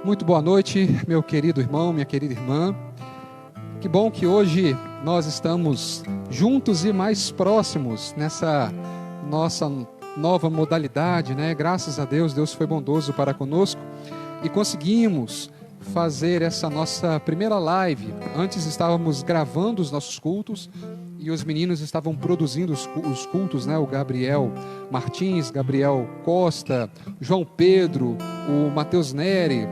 Muito boa noite, meu querido irmão, minha querida irmã. Que bom que hoje nós estamos juntos e mais próximos nessa nossa nova modalidade, né? Graças a Deus, Deus foi bondoso para conosco e conseguimos fazer essa nossa primeira live. Antes estávamos gravando os nossos cultos e os meninos estavam produzindo os cultos, né? O Gabriel Martins, Gabriel Costa, João Pedro, o Matheus Neri.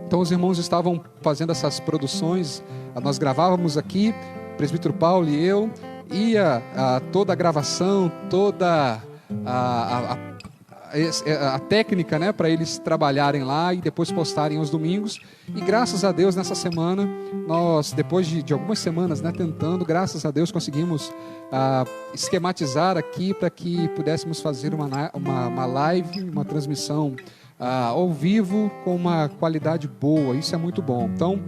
Então os irmãos estavam fazendo essas produções, nós gravávamos aqui, o presbítero Paulo e eu, ia toda a gravação, toda a técnica, né, para eles trabalharem lá e depois postarem aos domingos. E graças a Deus nessa semana, nós depois de algumas semanas, né, tentando, graças a Deus conseguimos esquematizar aqui para que pudéssemos fazer uma live, uma transmissão ao vivo com uma qualidade boa. Isso é muito bom. Então,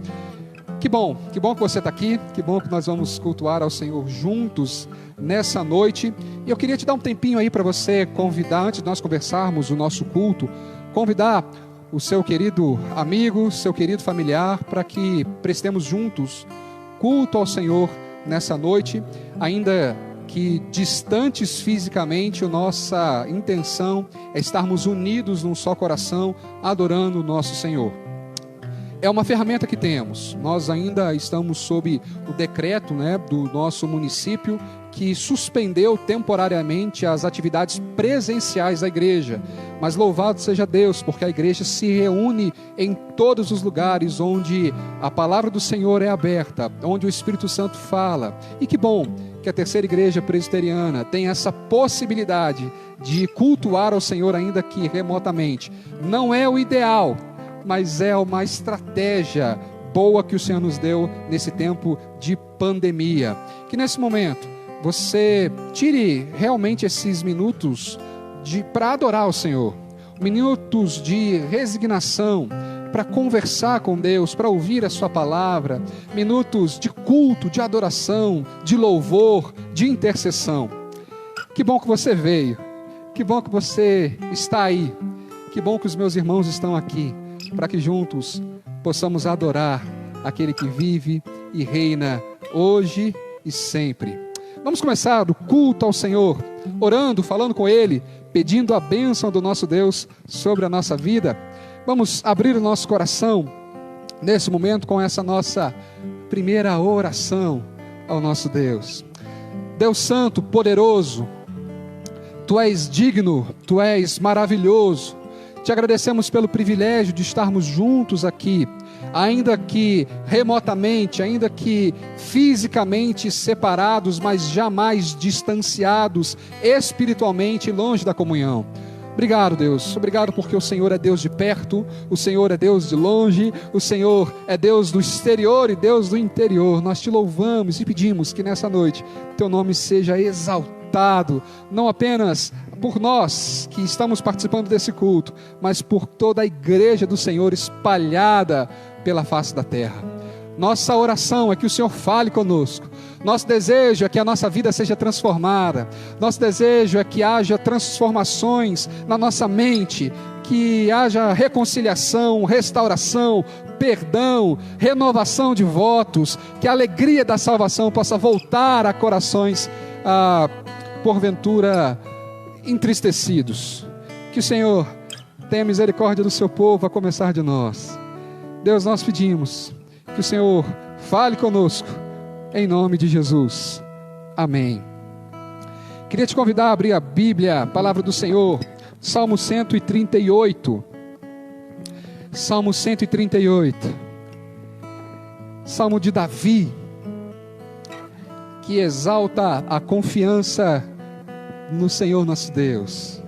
que bom que você está aqui, que bom que nós vamos cultuar ao Senhor juntos nessa noite. E eu queria te dar um tempinho aí para você convidar, antes de nós conversarmos o nosso culto, convidar o seu querido amigo, seu querido familiar, para que prestemos juntos culto ao Senhor nessa noite, ainda que distantes fisicamente. A nossa intenção é estarmos unidos num só coração, adorando o nosso Senhor. É uma ferramenta que temos. Nós ainda estamos sob o decreto, né, do nosso município, que suspendeu temporariamente as atividades presenciais da igreja. Mas louvado seja Deus, porque a igreja se reúne em todos os lugares onde a palavra do Senhor é aberta, onde o Espírito Santo fala. E que bom que a Terceira Igreja Presbiteriana tem essa possibilidade de cultuar ao Senhor, ainda que remotamente. Não é o ideal, mas é uma estratégia boa que o Senhor nos deu nesse tempo de pandemia. Que nesse momento você tire realmente esses minutos para adorar o Senhor, minutos de resignação, para conversar com Deus, para ouvir a sua palavra, minutos de culto, de adoração, de louvor, de intercessão. Que bom que você veio, que bom que você está aí, que bom que os meus irmãos estão aqui, para que juntos possamos adorar aquele que vive e reina hoje e sempre. Vamos começar o culto ao Senhor, orando, falando com Ele, pedindo a bênção do nosso Deus sobre a nossa vida. Vamos abrir o nosso coração nesse momento com essa nossa primeira oração ao nosso Deus. Deus Santo, poderoso, Tu és digno, Tu és maravilhoso. Te agradecemos pelo privilégio de estarmos juntos aqui, ainda que remotamente, ainda que fisicamente separados, mas jamais distanciados espiritualmente, longe da comunhão. Obrigado, Deus, obrigado porque o Senhor é Deus de perto, o Senhor é Deus de longe, o Senhor é Deus do exterior e Deus do interior. Nós te louvamos e pedimos que nessa noite Teu nome seja exaltado, não apenas por nós que estamos participando desse culto, mas por toda a igreja do Senhor espalhada pela face da terra. Nossa oração é que o Senhor fale conosco. Nosso desejo é que a nossa vida seja transformada. Nosso desejo é que haja transformações na nossa mente, que haja reconciliação, restauração, perdão, renovação de votos, que a alegria da salvação possa voltar a corações, porventura, entristecidos. Que o Senhor tenha misericórdia do seu povo, a começar de nós. Deus, nós pedimos que o Senhor fale conosco, em nome de Jesus, amém. Queria te convidar a abrir a Bíblia, a palavra do Senhor, Salmo 138, Salmo 138, Salmo de Davi, que exalta a confiança no Senhor nosso Deus.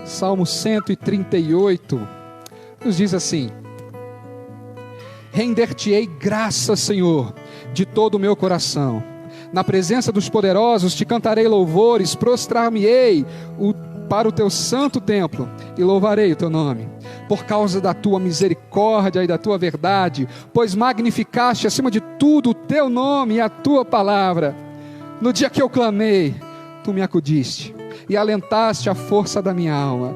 Salmo 138 nos diz assim: render-te-ei graças, Senhor, de todo o meu coração. Na presença dos poderosos te cantarei louvores, prostrar-me-ei para o teu santo templo e louvarei o teu nome, por causa da tua misericórdia e da tua verdade, pois magnificaste acima de tudo o teu nome e a tua palavra. No dia que eu clamei, tu me acudiste e alentaste a força da minha alma.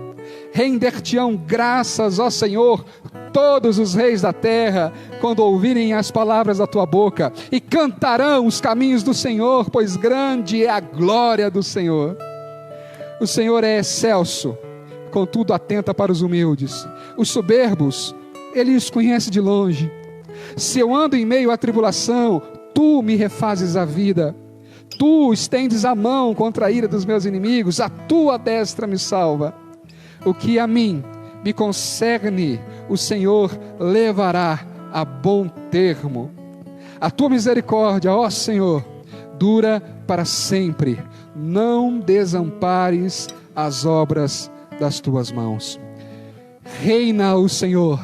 Render-te-ão graças, ó Senhor, todos os reis da terra, quando ouvirem as palavras da tua boca, e cantarão os caminhos do Senhor, pois grande é a glória do Senhor. O Senhor é excelso, contudo atenta para os humildes. Os soberbos, Ele os conhece de longe. Se eu ando em meio à tribulação, tu me refazes a vida. Tu estendes a mão contra a ira dos meus inimigos, a tua destra me salva. O que a mim me concerne, o Senhor levará a bom termo. A tua misericórdia, ó Senhor, dura para sempre. Não desampares as obras das tuas mãos. Reina o Senhor,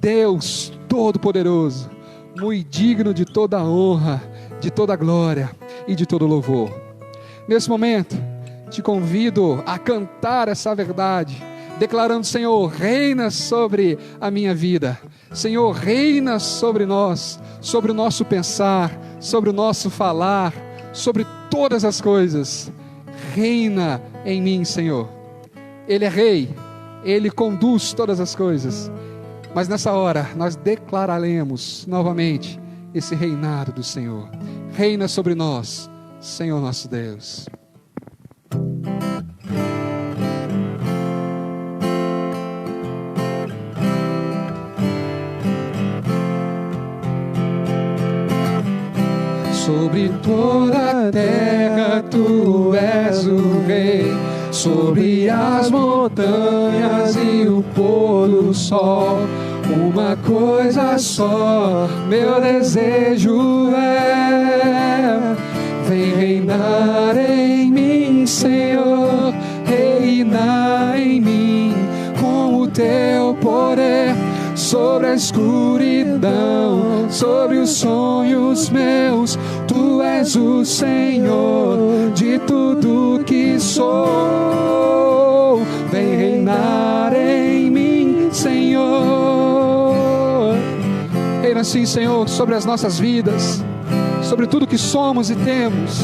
Deus Todo-Poderoso, muito digno de toda honra, de toda glória e de todo louvor. Nesse momento, te convido a cantar essa verdade, declarando: Senhor, reina sobre a minha vida. Senhor, reina sobre nós, sobre o nosso pensar, sobre o nosso falar, sobre todas as coisas. Reina em mim, Senhor. Ele é rei, Ele conduz todas as coisas. Mas nessa hora, nós declararemos novamente esse reinado do Senhor. Reina sobre nós, Senhor nosso Deus. Sobre toda a terra tu és o rei, sobre as montanhas e o pôr do sol. Uma coisa só, meu desejo é: vem reinar em mim, Senhor, reinar em mim com o teu poder. Sobre a escuridão, sobre os sonhos meus, tu és o Senhor de tudo que sou. Vem reinar em mim, Senhor. Reina sim, Senhor, sobre as nossas vidas, sobre tudo que somos e temos.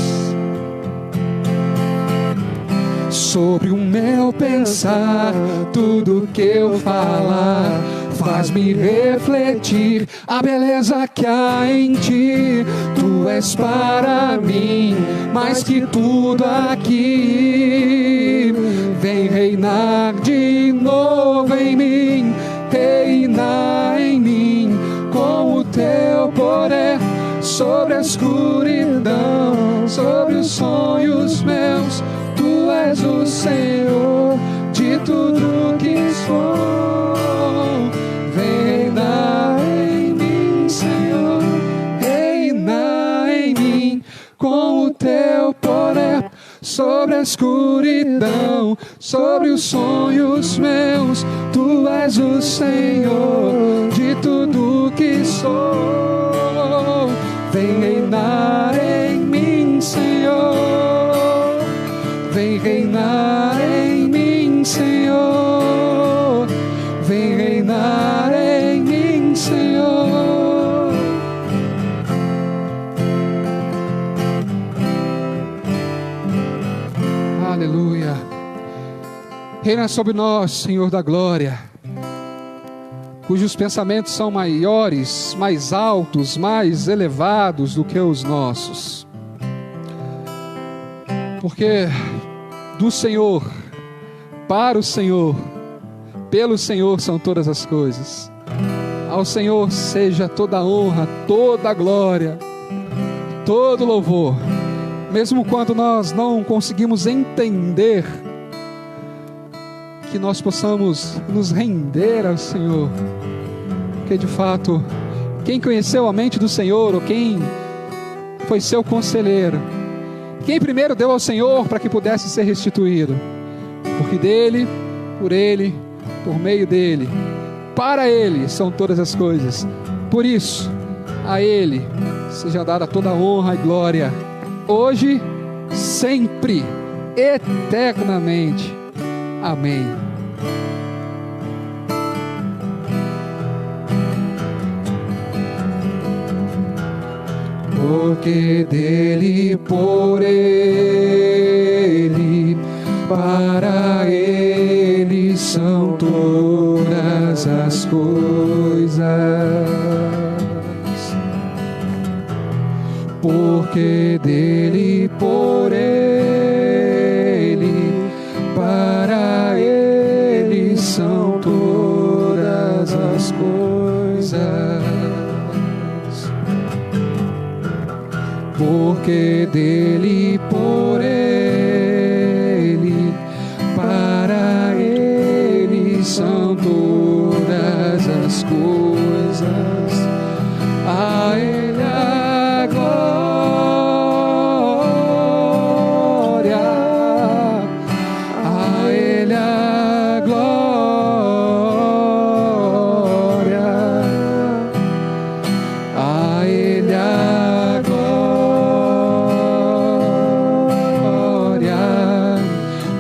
Sobre o meu pensar, tudo que eu falar, faz-me refletir a beleza que há em ti. Tu és para mim mais que tudo aqui. Vem reinar de novo em mim, reinar em mim com o teu poder. Sobre a escuridão, sobre os sonhos meus, tu és o Senhor de tudo que sou. Reina em mim, Senhor, reina em mim com o teu poder. Sobre a escuridão, sobre os sonhos meus, tu és o Senhor de tudo que sou. Vem reinar em mim, Senhor, vem reinar em mim, Senhor, vem reinar em mim, Senhor. Aleluia. Reina sobre nós, Senhor da glória, cujos pensamentos são maiores, mais altos, mais elevados do que os nossos. Porque do Senhor, para o Senhor, pelo Senhor são todas as coisas. Ao Senhor seja toda a honra, toda a glória, todo o louvor. Mesmo quando nós não conseguimos entender, que nós possamos nos render ao Senhor. Porque de fato, quem conheceu a mente do Senhor, ou quem foi seu conselheiro, quem primeiro deu ao Senhor para que pudesse ser restituído? Porque dele, por meio dele, para ele são todas as coisas. Por isso, a ele seja dada toda a honra e glória, hoje, sempre, eternamente. Amém. Porque dele, por ele, para ele são as coisas, porque dele, por ele, para ele são todas as coisas, porque dele, por ele, para ele são todas as coisas. A ele a glória, a ele a glória, a ele a glória,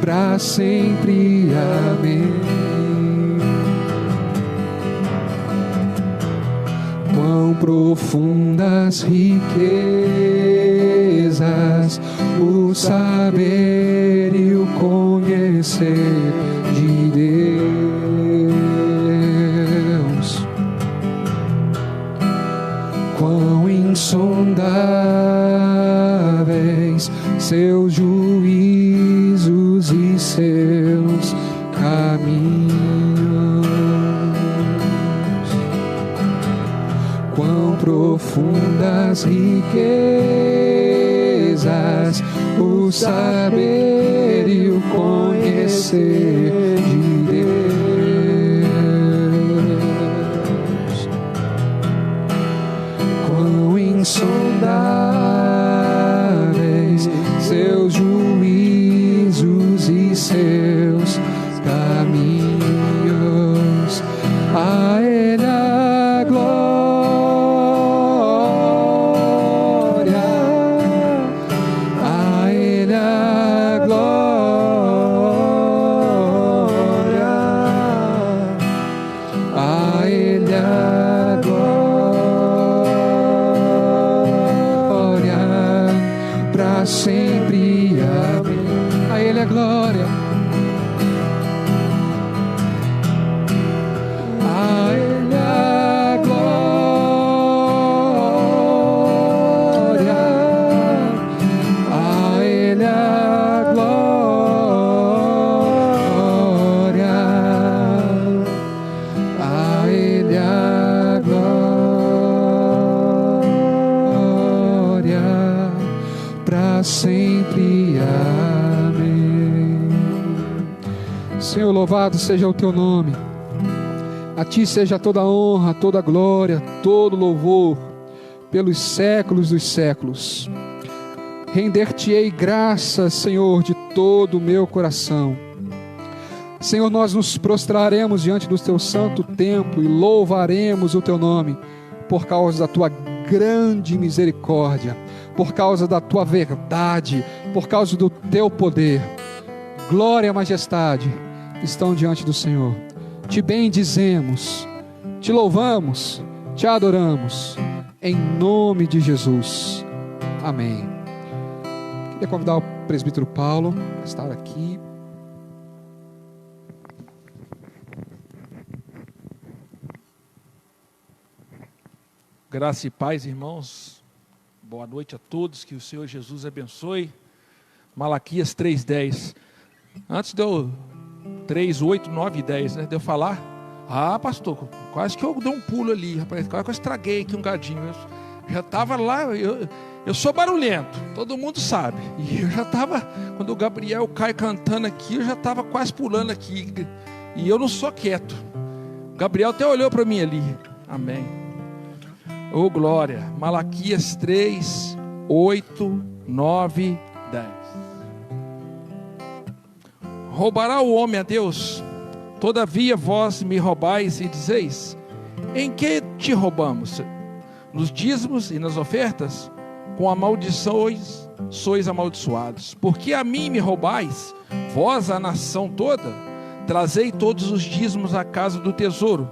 para sempre. Amém. Quão profundas riquezas o saber e o conhecer de Deus, quão insondáveis seus juízos e seus caminhos, quão profundas riquezas o saber e o conhecer de Deus, quão insondáveis seus juízos e seus caminhos. A ele a glória, a ele a glória, a ele a glória, para sempre. Amém. A ele a glória, a ele a glória, a ele a glória, a ele a glória, para sempre. Amém. Senhor, louvado seja o teu nome. A ti seja toda a honra, toda a glória, todo louvor, pelos séculos dos séculos. Render-te-ei graças, Senhor, de todo o meu coração. Senhor, nós nos prostraremos diante do teu santo templo e louvaremos o teu nome, por causa da tua grande misericórdia, por causa da tua verdade, por causa do teu poder. Glória e majestade estão diante do Senhor. Te bendizemos, te louvamos, te adoramos, em nome de Jesus. Amém. Queria convidar o presbítero Paulo a estar aqui. Graça e paz, irmãos. Boa noite a todos, que o Senhor Jesus abençoe. Malaquias 3:10. Antes de eu 3, 8, 9 e 10, né? De eu falar, pastor, quase que eu dei um pulo ali, rapaz, quase que eu estraguei aqui um gadinho. Eu já estava lá, eu sou barulhento, todo mundo sabe. E eu já estava, quando o Gabriel cai cantando aqui, eu já estava quase pulando aqui. E eu não sou quieto. O Gabriel até olhou para mim ali. Amém. Oh, glória. Malaquias 3, 8, 9, 10. Roubará o homem a Deus? Todavia vós me roubais e dizeis: em que te roubamos? Nos dízimos e nas ofertas? Com a maldição sois amaldiçoados. Porque a mim me roubais, vós a nação toda? Trazei todos os dízimos à casa do tesouro,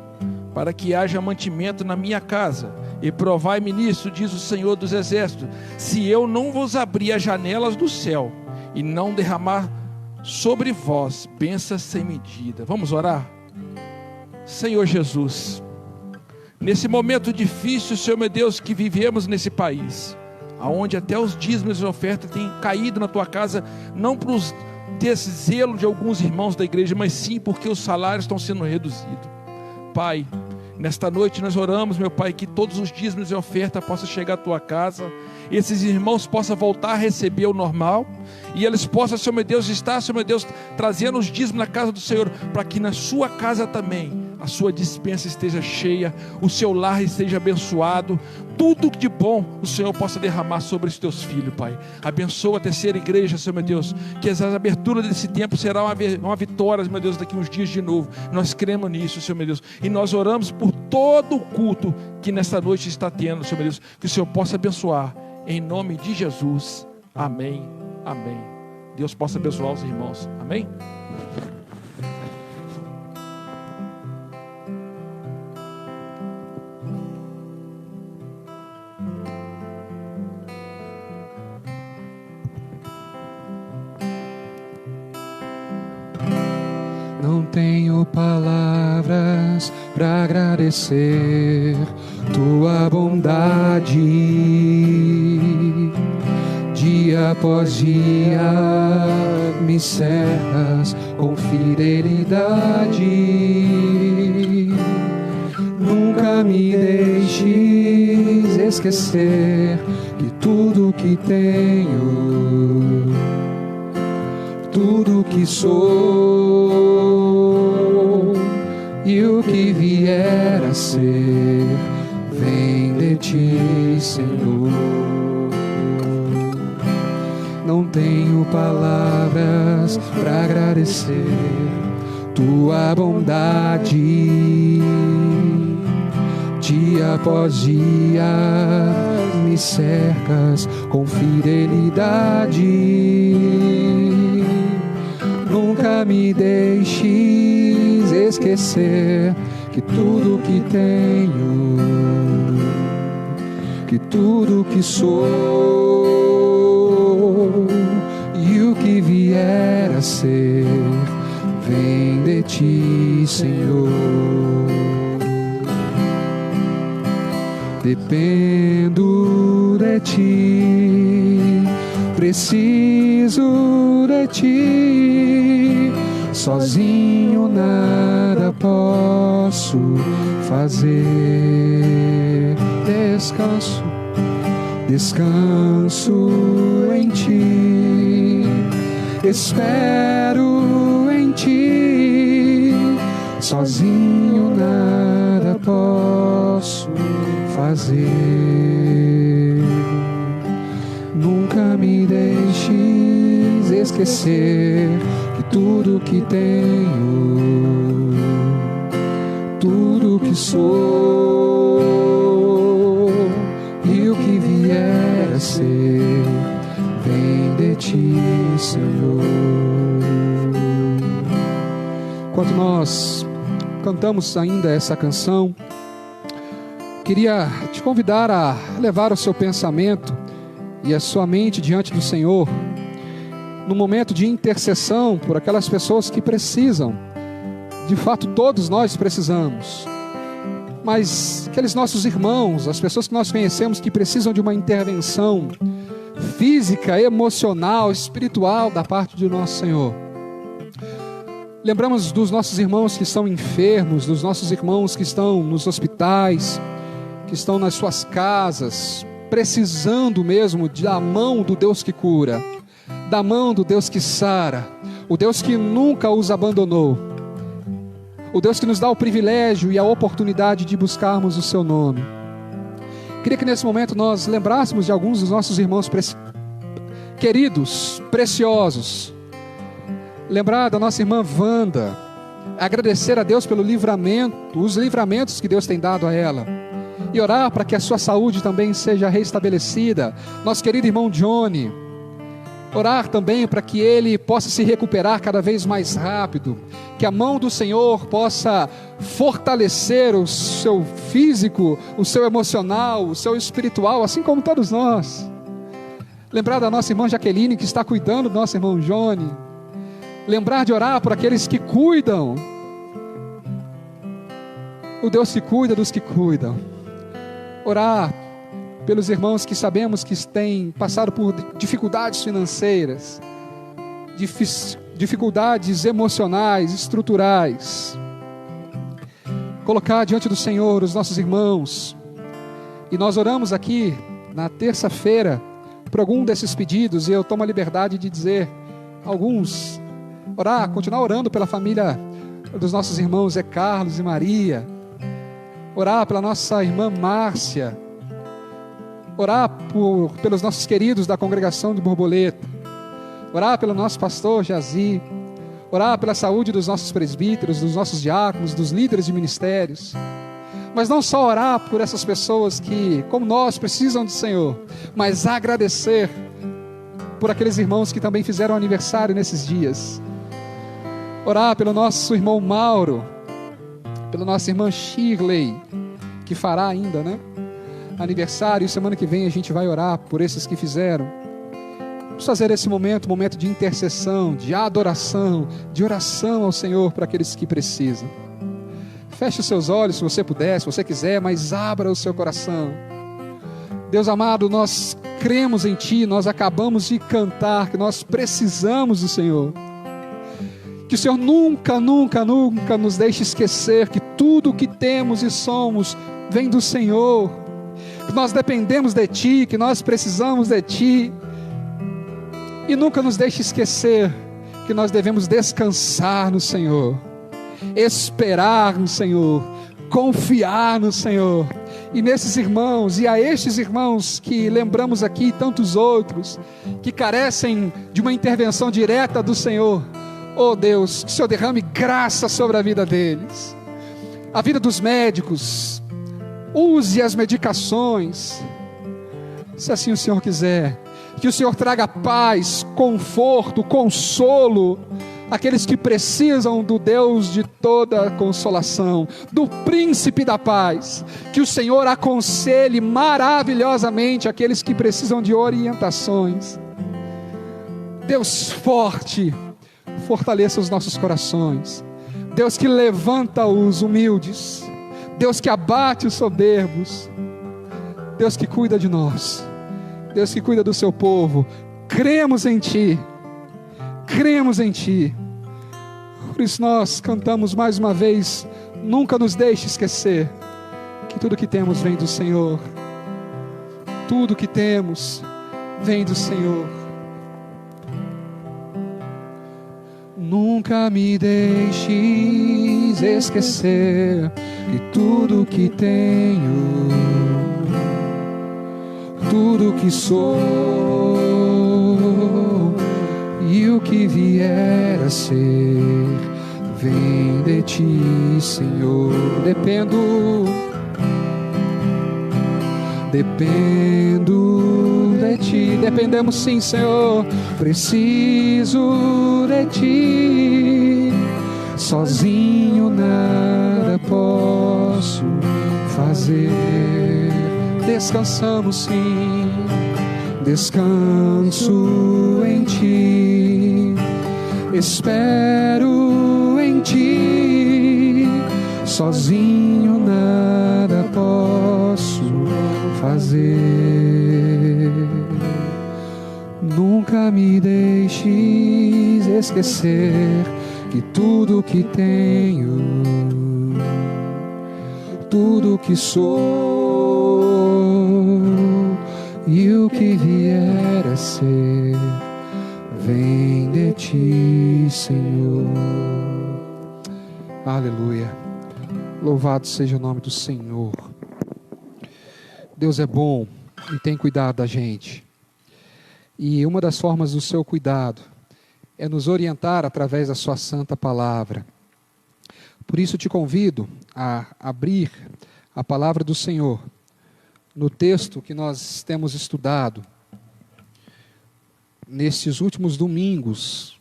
para que haja mantimento na minha casa. E provai-me nisso, diz o Senhor dos Exércitos, se eu não vos abrir as janelas do céu e não derramar sobre vós bênçãos sem medida. Vamos orar? Senhor Jesus, nesse momento difícil, Senhor meu Deus, que vivemos nesse país, aonde até os dízimos e ofertas têm caído na tua casa, não por desse zelo de alguns irmãos da igreja, mas sim porque os salários estão sendo reduzidos. Pai, nesta noite nós oramos, meu Pai, que todos os dízimos e ofertas possam chegar à tua casa, esses irmãos possam voltar a receber o normal, e eles possam, Senhor meu Deus, estar, Senhor meu Deus, trazendo os dízimos na casa do Senhor, para que na sua casa também a sua despensa esteja cheia, o seu lar esteja abençoado, tudo de bom o Senhor possa derramar sobre os teus filhos, Pai. Abençoa a terceira igreja, Senhor meu Deus, que as aberturas desse tempo será uma vitória, meu Deus, daqui uns dias de novo. Nós cremos nisso, Senhor meu Deus, e nós oramos por todo o culto que nesta noite está tendo, Senhor meu Deus, que o Senhor possa abençoar, em nome de Jesus, amém, amém. Deus possa abençoar os irmãos, amém? Não tenho palavras para agradecer tua bondade. Dia após dia me cercas com fidelidade. Nunca me deixes esquecer que tudo que tenho, tudo que sou e o que vier a ser vem de ti, Senhor. Não tenho palavras para agradecer tua bondade. Dia após dia me cercas com fidelidade. Nunca me deixes esquecer que tudo que tenho, que tudo que sou e o que vier a ser vem de ti, Senhor. Dependo de ti, preciso de ti, sozinho nada posso fazer. Descanso, descanso em ti, espero em ti, sozinho nada posso fazer. Nunca me deixes esquecer que tudo que tenho, tudo que sou e o que vier a ser vem de ti, Senhor. Enquanto nós cantamos ainda essa canção, queria te convidar a levar o seu pensamento e a sua mente diante do Senhor, no momento de intercessão por aquelas pessoas que precisam. De fato, todos nós precisamos, mas aqueles nossos irmãos, as pessoas que nós conhecemos que precisam de uma intervenção física, emocional, espiritual da parte do nosso Senhor. Lembramos dos nossos irmãos que estão enfermos, dos nossos irmãos que estão nos hospitais, que estão nas suas casas, precisando mesmo da mão do Deus que cura, da mão do Deus que sara, o Deus que nunca os abandonou, o Deus que nos dá o privilégio e a oportunidade de buscarmos o seu nome. Queria que nesse momento nós lembrássemos de alguns dos nossos irmãos queridos, preciosos. Lembrar da nossa irmã Wanda, agradecer a Deus pelo livramento, os livramentos que Deus tem dado a ela, e orar para que a sua saúde também seja restabelecida. Nosso querido irmão Johnny, orar também para que ele possa se recuperar cada vez mais rápido, que a mão do Senhor possa fortalecer o seu físico, o seu emocional, o seu espiritual, assim como todos nós. Lembrar da nossa irmã Jaqueline, que está cuidando do nosso irmão Johnny. Lembrar de orar por aqueles que cuidam o Deus que cuida dos que cuidam. Orar pelos irmãos que sabemos que têm passado por dificuldades financeiras, dificuldades emocionais, estruturais. Colocar diante do Senhor os nossos irmãos. E nós oramos aqui na terça-feira por algum desses pedidos, e eu tomo a liberdade de dizer alguns. Continuar orando pela família dos nossos irmãos Zé Carlos e Maria. Orar pela nossa irmã Márcia. Orar pelos nossos queridos da congregação de Borboleta. Orar pelo nosso pastor Jazi. Orar pela saúde dos nossos presbíteros, dos nossos diáconos, dos líderes de ministérios. Mas não só orar por essas pessoas que, como nós, precisam do Senhor, mas agradecer por aqueles irmãos que também fizeram aniversário nesses dias. Orar pelo nosso irmão Mauro, pela nossa irmã Shirley, que fará ainda, aniversário, e semana que vem a gente vai orar por esses que fizeram. Vamos fazer esse momento, um momento de intercessão, de adoração, de oração ao Senhor para aqueles que precisam. Feche os seus olhos se você puder, se você quiser, mas abra o seu coração. Deus amado, nós cremos em Ti, nós acabamos de cantar que nós precisamos do Senhor. Que o Senhor nunca, nunca, nunca nos deixe esquecer que tudo o que temos e somos vem do Senhor. Que nós dependemos de Ti, que nós precisamos de Ti. E nunca nos deixe esquecer que nós devemos descansar no Senhor, esperar no Senhor, confiar no Senhor. E nesses irmãos, e a estes irmãos que lembramos aqui, tantos outros, que carecem de uma intervenção direta do Senhor, oh Deus, que o Senhor derrame graça sobre a vida deles, a vida dos médicos, use as medicações, se assim o Senhor quiser. Que o Senhor traga paz, conforto, consolo àqueles que precisam do Deus de toda consolação, do príncipe da paz. Que o Senhor aconselhe maravilhosamente aqueles que precisam de orientações. Deus forte, fortaleça os nossos corações. Deus que levanta os humildes, Deus que abate os soberbos, Deus que cuida de nós, Deus que cuida do seu povo. Cremos em Ti, cremos em Ti. Por isso nós cantamos mais uma vez: nunca nos deixe esquecer que tudo que temos vem do Senhor. Tudo que temos vem do Senhor. Nunca me deixes esquecer que tudo que tenho, tudo que sou e o que vier a ser vem de Ti, Senhor. Dependo de Ti, dependemos sim, Senhor. Preciso de Ti, sozinho nada posso fazer. Descansamos sim, descanso em Ti, espero em Ti, sozinho nada posso fazer. Nunca me deixes esquecer que tudo que tenho, tudo que sou e o que vier a ser vem de Ti, Senhor. Aleluia. Louvado seja o nome do Senhor. Deus é bom e tem cuidado da gente. E uma das formas do seu cuidado é nos orientar através da sua santa palavra. Por isso te convido a abrir a palavra do Senhor no texto que nós temos estudado nesses últimos domingos.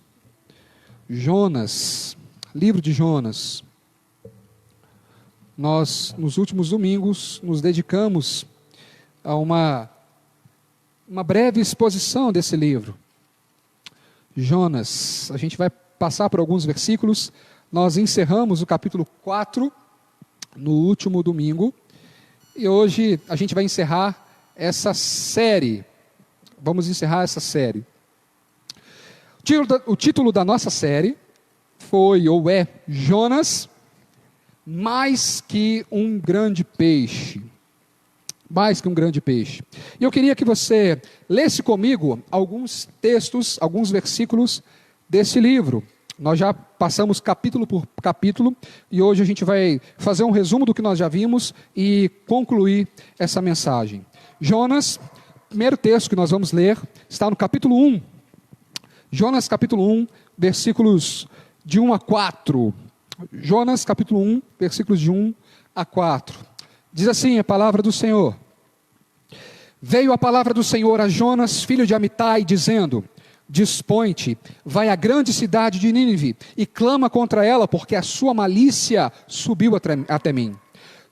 Jonas, livro de Jonas. Nós, nos últimos domingos, nos dedicamos a uma breve exposição desse livro. Jonas, a gente vai passar por alguns versículos. Nós encerramos o capítulo 4 no último domingo. E hoje a gente vai encerrar essa série. Vamos encerrar essa série. O título da nossa série foi, ou é, Jonas, mais que um grande peixe. Mais que um grande peixe. E eu queria que você lesse comigo alguns textos, alguns versículos desse livro. Nós já passamos capítulo por capítulo e hoje a gente vai fazer um resumo do que nós já vimos e concluir essa mensagem. Jonas, primeiro texto que nós vamos ler, está no capítulo 1. Jonas capítulo 1, versículos de 1 a 4. Jonas capítulo 1, versículos de 1 a 4. Diz assim a palavra do Senhor. Veio a palavra do Senhor a Jonas, filho de Amitai, dizendo: Dispõe-te, vai à grande cidade de Nínive e clama contra ela, porque a sua malícia subiu até mim.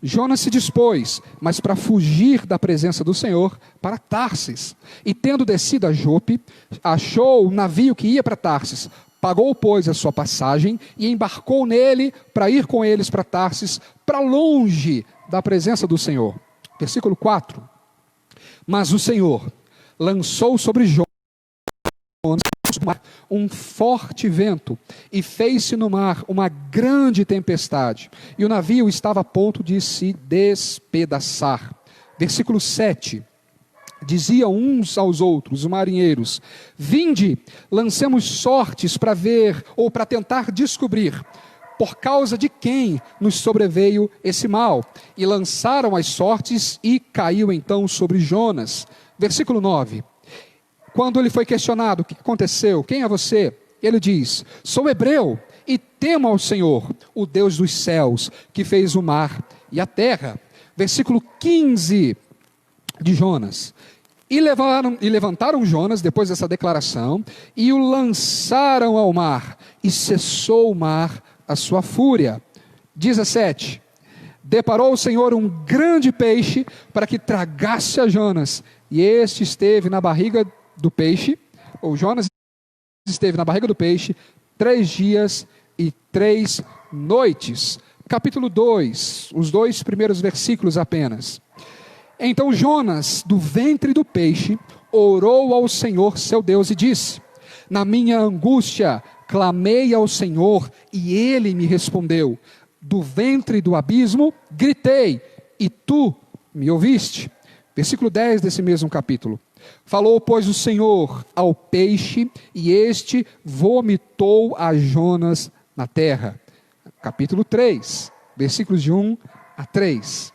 Jonas se dispôs, mas para fugir da presença do Senhor, para Tarsis. E tendo descido a Jope, achou um navio que ia para Tarsis. Pagou, pois, a sua passagem e embarcou nele para ir com eles para Tarsis, para longe da presença do Senhor. Versículo 4. Mas o Senhor lançou sobre Jonas um forte vento e fez-se no mar uma grande tempestade, e o navio estava a ponto de se despedaçar. Versículo 7. Diziam uns aos outros, os marinheiros: Vinde, lancemos sortes para ver, ou para tentar descobrir, por causa de quem nos sobreveio esse mal. E lançaram as sortes e caiu então sobre Jonas. Versículo 9. Quando ele foi questionado, o que aconteceu? Quem é você? Ele diz: Sou hebreu e temo ao Senhor, o Deus dos céus, que fez o mar e a terra. Versículo 15 de Jonas. E levantaram Jonas, depois dessa declaração, e o lançaram ao mar, e cessou o mar a sua fúria. 17. Deparou o Senhor um grande peixe para que tragasse a Jonas, e este esteve na barriga do peixe, ou Jonas esteve na barriga do peixe 3 dias e 3 noites. Capítulo 2, os 2 primeiros versículos apenas. Então Jonas, do ventre do peixe, orou ao Senhor seu Deus e disse: Na minha angústia clamei ao Senhor e ele me respondeu. Do ventre do abismo gritei e tu me ouviste. Versículo 10 desse mesmo capítulo. Falou, pois, o Senhor ao peixe, e este vomitou a Jonas na terra. Capítulo 3, versículos de 1 a 3.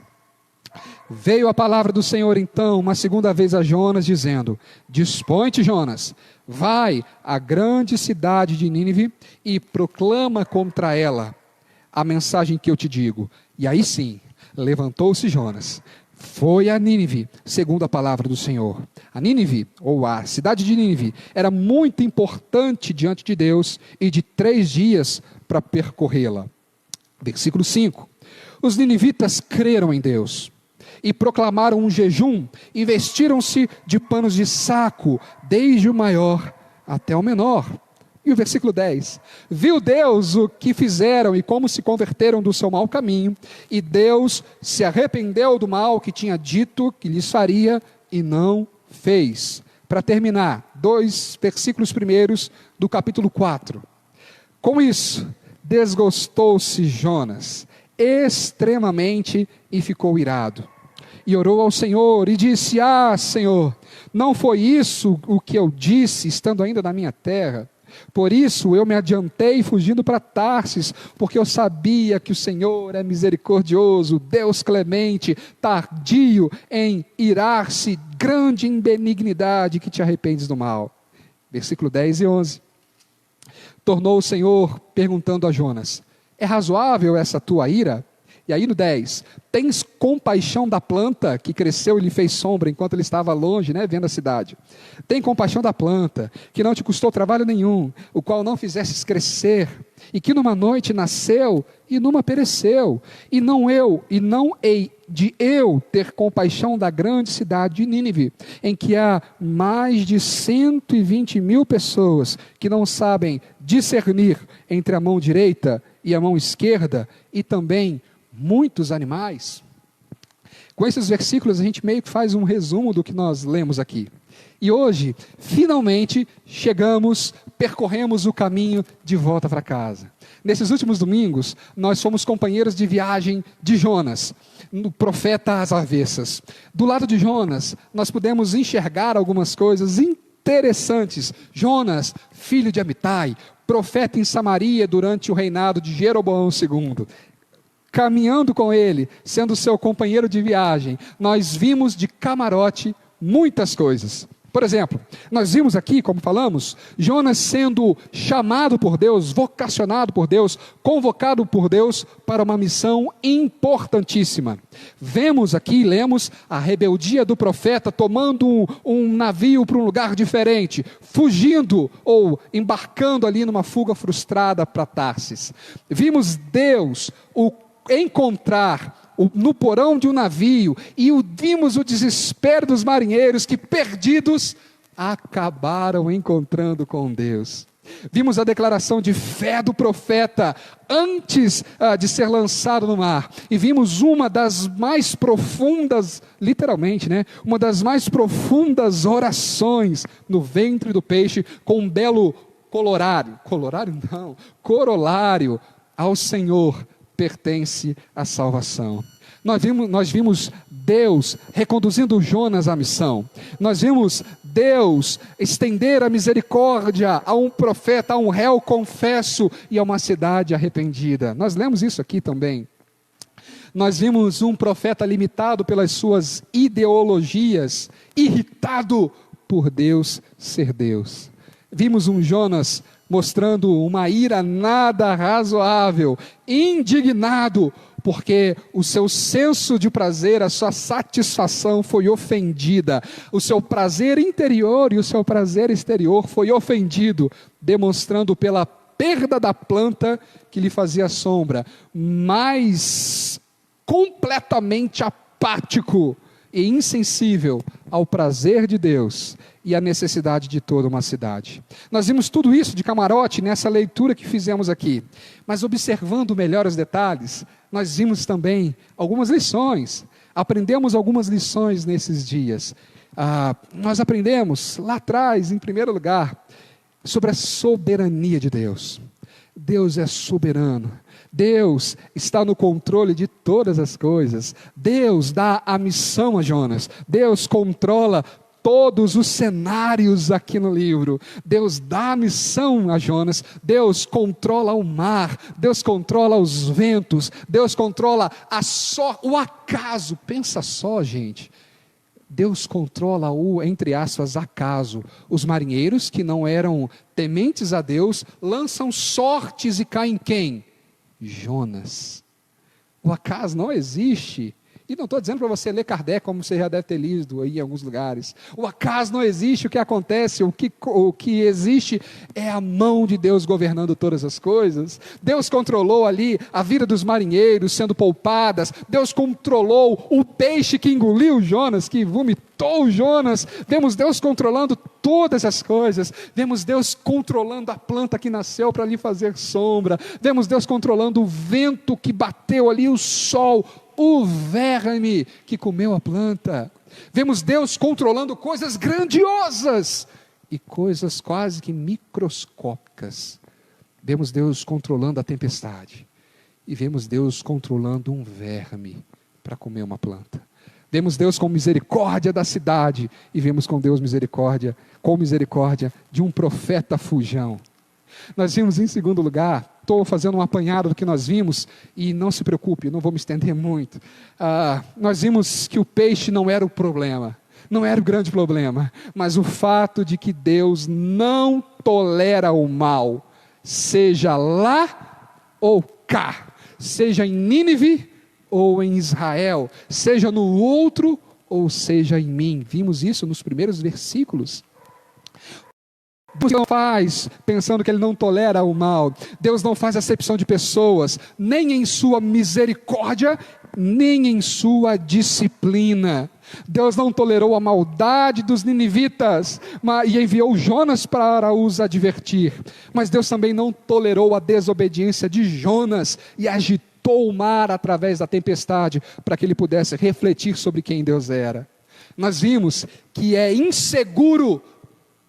Veio a palavra do Senhor então, uma segunda vez a Jonas, dizendo: Dispõe-te, Jonas, vai à grande cidade de Nínive e proclama contra ela a mensagem que eu te digo. E aí sim, levantou-se Jonas, foi a Nínive, segundo a palavra do Senhor. A Nínive, ou a cidade de Nínive, era muito importante diante de Deus e de 3 dias para percorrê-la. Versículo 5. Os ninivitas creram em Deus e proclamaram um jejum e vestiram-se de panos de saco, desde o maior até o menor. E o versículo 10. Viu Deus o que fizeram e como se converteram do seu mau caminho, e Deus se arrependeu do mal que tinha dito que lhes faria e não fez. Para terminar, 2 versículos primeiros do capítulo 4. Com isso, desgostou-se Jonas extremamente e ficou irado. E orou ao Senhor e disse: Senhor, não foi isso o que eu disse, estando ainda na minha terra? Por isso eu me adiantei fugindo para Tarsis, porque eu sabia que o Senhor é misericordioso, Deus clemente, tardio em irar-se, grande em benignidade, que te arrependes do mal. Versículo 10 e 11. Tornou o Senhor perguntando a Jonas: É razoável essa tua ira? E aí no 10, tens compaixão da planta que cresceu e lhe fez sombra enquanto ele estava longe, vendo a cidade. Tem compaixão da planta, que não te custou trabalho nenhum, o qual não fizestes crescer, e que numa noite nasceu e numa pereceu. E não hei de eu ter compaixão da grande cidade de Nínive, em que há mais de 120.000 pessoas que não sabem discernir entre a mão direita e a mão esquerda, e também muitos animais. Com esses versículos a gente meio que faz um resumo do que nós lemos aqui. E hoje, finalmente, percorremos o caminho de volta para casa. Nesses últimos domingos, nós fomos companheiros de viagem de Jonas, no profeta às avessas. Do lado de Jonas, nós pudemos enxergar algumas coisas interessantes. Jonas, filho de Amitai, profeta em Samaria durante o reinado de Jeroboão II. Caminhando com ele, sendo seu companheiro de viagem, nós vimos de camarote muitas coisas. Por exemplo, nós vimos aqui, como falamos, Jonas sendo chamado por Deus, vocacionado por Deus, convocado por Deus para uma missão importantíssima. Vemos aqui, lemos a rebeldia do profeta tomando um navio para um lugar diferente, fugindo ou embarcando ali numa fuga frustrada para Tarsis. Vimos Deus encontrar no porão de um navio, e vimos o desespero dos marinheiros que, perdidos, acabaram encontrando com Deus. Vimos a declaração de fé do profeta antes de ser lançado no mar, e vimos uma das mais profundas, literalmente, uma das mais profundas orações no ventre do peixe, com um belo corolário: ao Senhor pertence a salvação. Nós vimos Deus reconduzindo Jonas à missão. Nós vimos Deus estender a misericórdia a um profeta, a um réu confesso e a uma cidade arrependida. Nós lemos isso aqui também. Nós vimos um profeta limitado pelas suas ideologias, irritado por Deus ser Deus. Vimos um Jonas mostrando uma ira nada razoável, indignado, porque o seu senso de prazer, a sua satisfação foi ofendida. O seu prazer interior e o seu prazer exterior foi ofendido, demonstrando pela perda da planta que lhe fazia sombra, mas completamente apático e insensível ao prazer de Deus e à necessidade de toda uma cidade. Nós vimos tudo isso de camarote nessa leitura que fizemos aqui, mas observando melhor os detalhes, nós vimos também algumas lições, aprendemos algumas lições nesses dias. Nós aprendemos lá atrás, em primeiro lugar, sobre a soberania de Deus. Deus é soberano. Deus está no controle de todas as coisas. Deus dá a missão a Jonas. Deus controla todos os cenários aqui no livro. Deus dá a missão a Jonas. Deus controla o mar. Deus controla os ventos. Deus controla o acaso. Pensa só, gente. Deus controla o, entre aspas, acaso. Os marinheiros que não eram tementes a Deus lançam sortes e caem quem? Jonas. O acaso não existe. E não estou dizendo para você ler Kardec, como você já deve ter lido aí em alguns lugares. O acaso não existe, o que acontece, o que existe é a mão de Deus governando todas as coisas. Deus controlou ali a vida dos marinheiros sendo poupadas. Deus controlou o peixe que engoliu Jonas, que vomitou Jonas. Vemos Deus controlando todas as coisas. Vemos Deus controlando a planta que nasceu para lhe fazer sombra. Vemos Deus controlando o vento que bateu ali, o sol, o verme que comeu a planta. Vemos Deus controlando coisas grandiosas e coisas quase que microscópicas. Vemos Deus controlando a tempestade e vemos Deus controlando um verme para comer uma planta. Vemos Deus com misericórdia da cidade e vemos com Deus com misericórdia de um profeta fujão. Nós vimos em segundo lugar, estou fazendo um apanhado do que nós vimos, e não se preocupe, não vou me estender muito. Nós vimos que o peixe não era o problema, não era o grande problema, mas o fato de que Deus não tolera o mal, seja lá ou cá, seja em Nínive ou em Israel, seja no outro ou seja em mim. Vimos isso nos primeiros versículos. Deus não faz pensando que Ele não tolera o mal. Deus não faz acepção de pessoas, nem em sua misericórdia, nem em sua disciplina. Deus não tolerou a maldade dos ninivitas e enviou Jonas para os advertir. Mas Deus também não tolerou a desobediência de Jonas e agitou agitou o mar através da tempestade para que ele pudesse refletir sobre quem Deus era. Nós vimos que é inseguro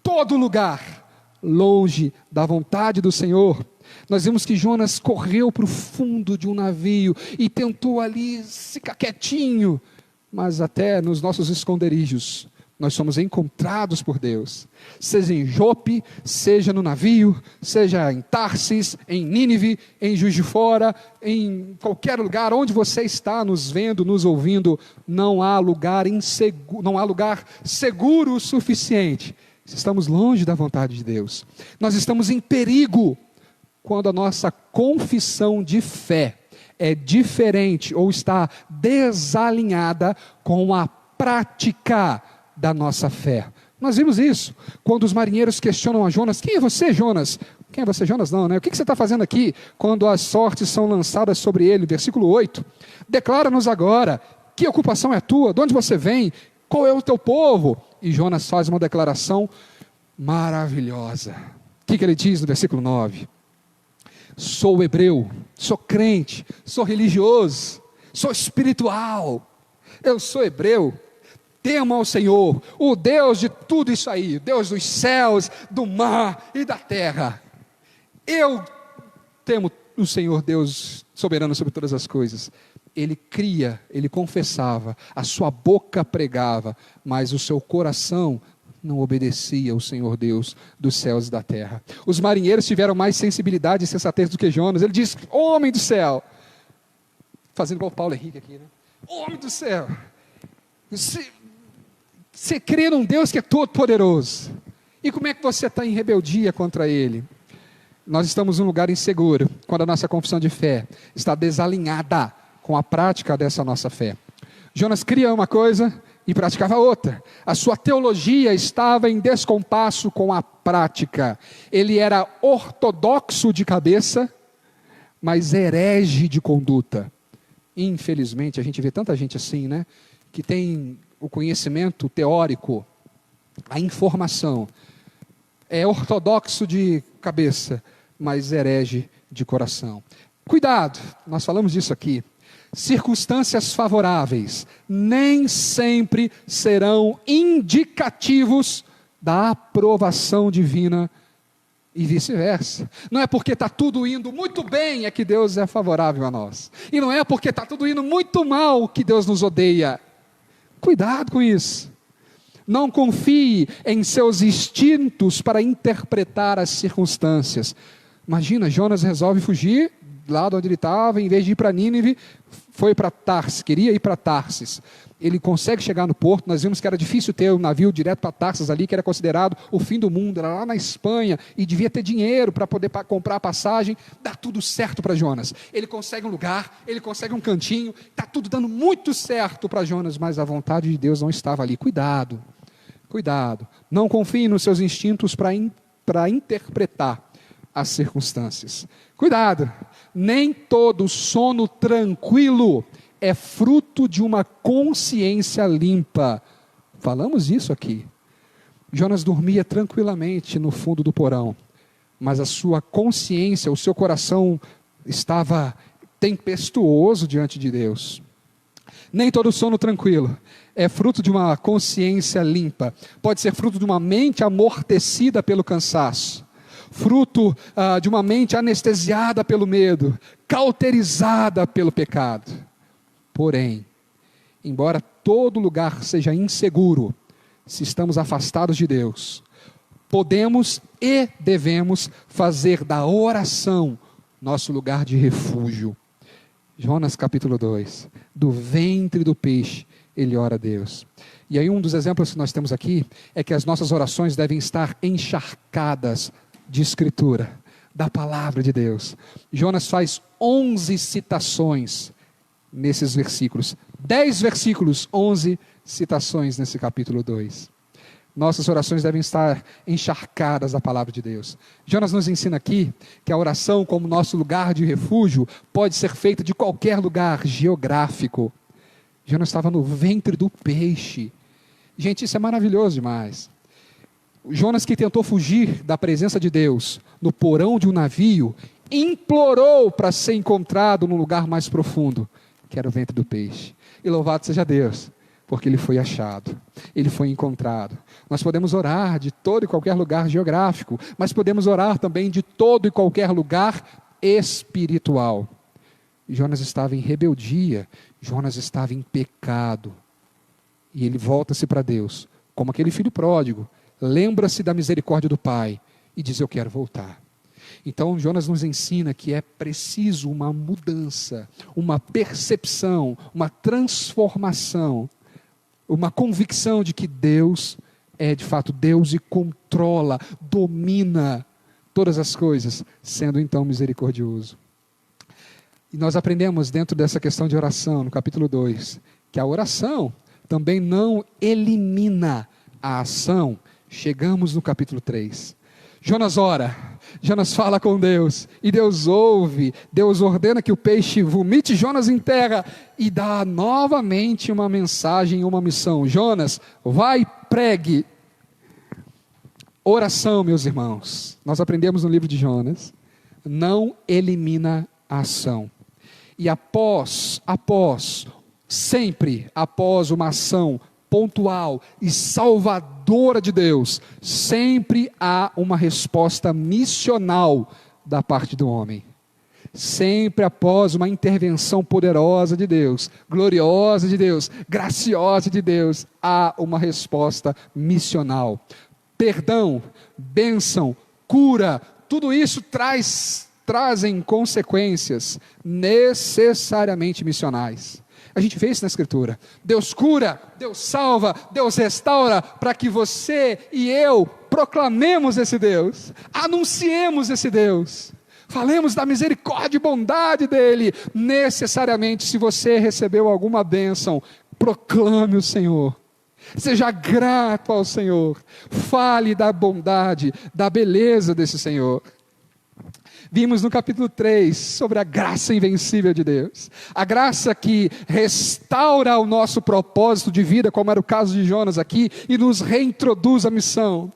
todo lugar longe da vontade do Senhor. Nós vimos que Jonas correu para o fundo de um navio e tentou ali ficar quietinho, mas até nos nossos esconderijos nós somos encontrados por Deus, seja em Jope, seja no navio, seja em Tarsis, em Nínive, em Juiz de Fora, em qualquer lugar onde você está nos vendo, nos ouvindo, não há lugar seguro o suficiente. Estamos longe da vontade de Deus. Nós estamos em perigo quando a nossa confissão de fé é diferente ou está desalinhada com a prática da nossa fé. Nós vimos isso quando os marinheiros questionam a Jonas: quem é você, Jonas? Quem é você, Jonas? Não, né? O que você está fazendo aqui? Quando as sortes são lançadas sobre ele, versículo 8, declara-nos agora, que ocupação é a tua? De onde você vem? Qual é o teu povo? E Jonas faz uma declaração maravilhosa. O que ele diz no versículo 9? Sou hebreu, sou crente, sou religioso, sou espiritual, eu sou hebreu, temo ao Senhor, o Deus de tudo isso aí, Deus dos céus, do mar e da terra. Eu temo o Senhor, Deus soberano sobre todas as coisas. Ele cria, ele confessava, a sua boca pregava, mas o seu coração não obedecia ao Senhor Deus dos céus e da terra. Os marinheiros tiveram mais sensibilidade e sensatez do que Jonas. Ele diz: homem do céu, fazendo igual o Paulo Henrique aqui, né? Homem do céu, você crê num Deus que é todo poderoso, e como é que você está em rebeldia contra Ele? Nós estamos num lugar inseguro, quando a nossa confissão de fé está desalinhada com a prática dessa nossa fé. Jonas cria uma coisa e praticava outra. A sua teologia estava em descompasso com a prática. Ele era ortodoxo de cabeça, mas herege de conduta. Infelizmente, a gente vê tanta gente assim, né? Que tem o conhecimento teórico, a informação, é ortodoxo de cabeça, mas herege de coração. Cuidado, nós falamos disso aqui. Circunstâncias favoráveis nem sempre serão indicativos da aprovação divina e vice-versa. Não é porque está tudo indo muito bem é que Deus é favorável a nós. E não é porque está tudo indo muito mal que Deus nos odeia. Cuidado com isso. Não confie em seus instintos para interpretar as circunstâncias. Imagina, Jonas resolve fugir lá de onde ele estava, em vez de ir para Nínive, foi para Tarsis, queria ir para Tarsis. Ele consegue chegar no porto. Nós vimos que era difícil ter um navio direto para Tarsis ali, que era considerado o fim do mundo, era lá na Espanha, e devia ter dinheiro para poder comprar a passagem. Dá tudo certo para Jonas. Ele consegue um lugar, ele consegue um cantinho, está tudo dando muito certo para Jonas, mas a vontade de Deus não estava ali. Cuidado, cuidado. Não confie nos seus instintos para interpretar as circunstâncias. Cuidado, nem todo sono tranquilo é fruto de uma consciência limpa. Falamos isso aqui. Jonas dormia tranquilamente no fundo do porão, mas a sua consciência, o seu coração estava tempestuoso diante de Deus. Nem todo sono tranquilo é fruto de uma consciência limpa. Pode ser fruto de uma mente amortecida pelo cansaço, fruto de uma mente anestesiada pelo medo, cauterizada pelo pecado. Porém, embora todo lugar seja inseguro, se estamos afastados de Deus, podemos e devemos fazer da oração nosso lugar de refúgio. Jonas capítulo 2, do ventre do peixe, ele ora a Deus. E aí um dos exemplos que nós temos aqui, é que as nossas orações devem estar encharcadas de escritura, da palavra de Deus. Jonas faz 11 citações nesses versículos, 10 versículos, 11 citações nesse capítulo 2. Nossas orações devem estar encharcadas da palavra de Deus. Jonas nos ensina aqui que a oração como nosso lugar de refúgio pode ser feita de qualquer lugar geográfico. Jonas estava no ventre do peixe. Gente, isso é maravilhoso demais. Jonas, que tentou fugir da presença de Deus no porão de um navio, implorou para ser encontrado no lugar mais profundo, que era o ventre do peixe. E louvado seja Deus, porque ele foi achado, ele foi encontrado. Nós podemos orar de todo e qualquer lugar geográfico, mas podemos orar também de todo e qualquer lugar espiritual. Jonas estava em rebeldia, Jonas estava em pecado. E ele volta-se para Deus, como aquele filho pródigo, lembra-se da misericórdia do pai e diz: eu quero voltar. Então Jonas nos ensina que é preciso uma mudança, uma percepção, uma transformação, uma convicção de que Deus é de fato Deus e controla, domina todas as coisas, sendo então misericordioso. E nós aprendemos dentro dessa questão de oração, no capítulo 2, que a oração também não elimina a ação. Chegamos no capítulo 3. Jonas ora, Jonas fala com Deus, e Deus ouve, Deus ordena que o peixe vomite Jonas em terra, e dá novamente uma mensagem, uma missão: Jonas, vai, pregue. Oração, meus irmãos, nós aprendemos no livro de Jonas, não elimina a ação. E sempre após uma ação pontual e salvadora de Deus, sempre há uma resposta missional da parte do homem. Sempre após uma intervenção poderosa de Deus, gloriosa de Deus, graciosa de Deus, há uma resposta missional. Perdão, bênção, cura, tudo isso trazem consequências necessariamente missionais. A gente vê isso na Escritura. Deus cura, Deus salva, Deus restaura, para que você e eu proclamemos esse Deus, anunciemos esse Deus, falemos da misericórdia e bondade dEle. Necessariamente, se você recebeu alguma bênção, proclame o Senhor. Seja grato ao Senhor, fale da bondade, da beleza desse Senhor. Vimos no capítulo 3 sobre a graça invencível de Deus, a graça que restaura o nosso propósito de vida, como era o caso de Jonas aqui, e nos reintroduz à missão.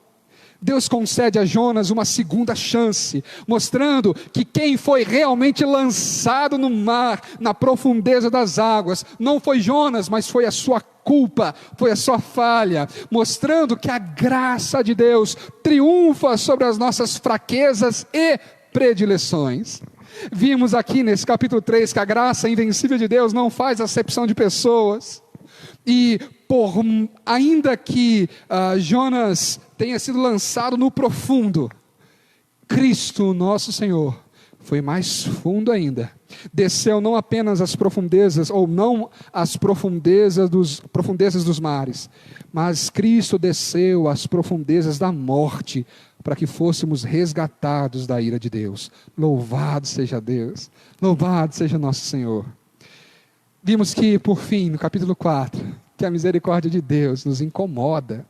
Deus concede a Jonas uma segunda chance, mostrando que quem foi realmente lançado no mar, na profundeza das águas, não foi Jonas, mas foi a sua culpa, foi a sua falha, mostrando que a graça de Deus triunfa sobre as nossas fraquezas e predileções. Vimos aqui nesse capítulo 3 que a graça invencível de Deus não faz acepção de pessoas, e ainda que Jonas tenha sido lançado no profundo, Cristo nosso Senhor foi mais fundo ainda, desceu não apenas às profundezas, ou não às profundezas dos mares, mas Cristo desceu às profundezas da morte, para que fôssemos resgatados da ira de Deus. Louvado seja Deus, louvado seja nosso Senhor. Vimos que, por fim, no capítulo 4, que a misericórdia de Deus nos incomoda,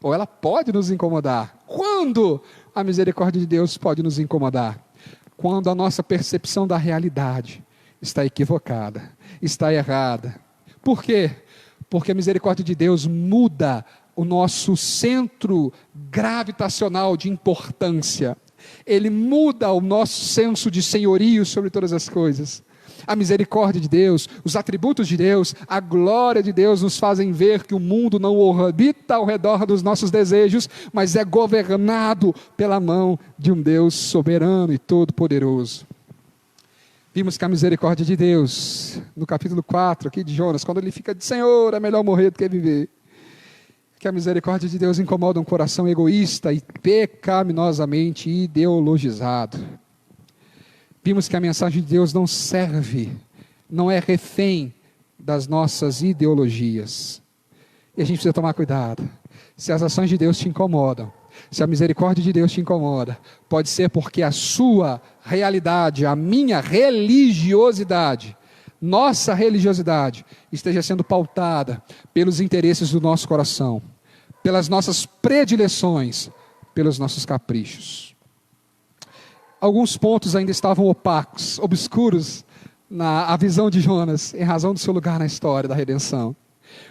ou ela pode nos incomodar. Quando a misericórdia de Deus pode nos incomodar? Quando a nossa percepção da realidade está equivocada, está errada. Por quê? Porque a misericórdia de Deus muda o nosso centro gravitacional de importância. Ele muda o nosso senso de senhorio sobre todas as coisas. A misericórdia de Deus, os atributos de Deus, a glória de Deus nos fazem ver que o mundo não orbita ao redor dos nossos desejos, mas é governado pela mão de um Deus soberano e todo-poderoso. Vimos que a misericórdia de Deus, no capítulo 4 aqui de Jonas, quando ele fica de Senhor, é melhor morrer do que viver. Que a misericórdia de Deus incomoda um coração egoísta e pecaminosamente ideologizado. Vimos que a mensagem de Deus não serve, não é refém das nossas ideologias. E a gente precisa tomar cuidado. Se as ações de Deus te incomodam, se a misericórdia de Deus te incomoda, pode ser porque a sua realidade, a minha religiosidade, nossa religiosidade esteja sendo pautada pelos interesses do nosso coração, pelas nossas predileções, pelos nossos caprichos. Alguns pontos ainda estavam opacos, obscuros na visão de Jonas, em razão do seu lugar na história da redenção.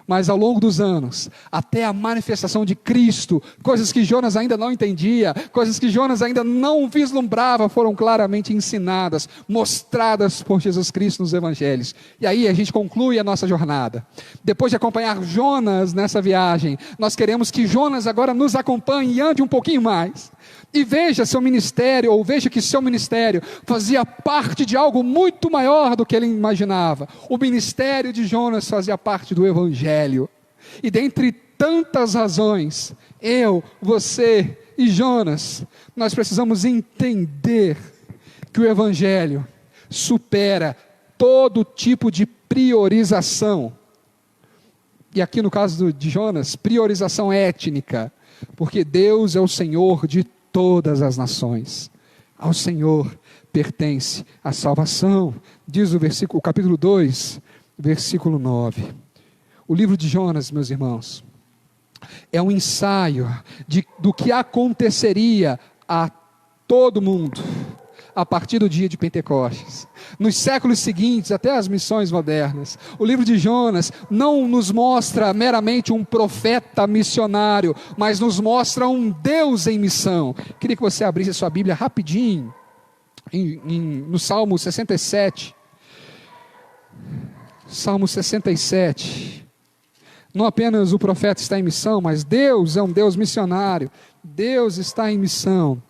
Mas ao longo dos anos, até a manifestação de Cristo, coisas que Jonas ainda não entendia, coisas que Jonas ainda não vislumbrava, foram claramente ensinadas, mostradas por Jesus Cristo nos evangelhos. E aí a gente conclui a nossa jornada. Depois de acompanhar Jonas nessa viagem, nós queremos que Jonas agora nos acompanhe e ande um pouquinho mais. E veja seu ministério, ou veja que seu ministério fazia parte de algo muito maior do que ele imaginava. O ministério de Jonas fazia parte do Evangelho. E dentre tantas razões, eu, você e Jonas, nós precisamos entender que o Evangelho supera todo tipo de priorização. E aqui no caso de Jonas, priorização étnica, porque Deus é o Senhor de todas as nações. Ao Senhor pertence a salvação, diz o capítulo 2, versículo 9. O livro de Jonas, meus irmãos, é um ensaio do que aconteceria a todo mundo a partir do dia de Pentecostes. Nos séculos seguintes, até as missões modernas, o livro de Jonas não nos mostra meramente um profeta missionário, mas nos mostra um Deus em missão. Queria que você abrisse a sua Bíblia rapidinho, no Salmo 67. Salmo 67. Não apenas o profeta está em missão, mas Deus é um Deus missionário. Deus está em missão.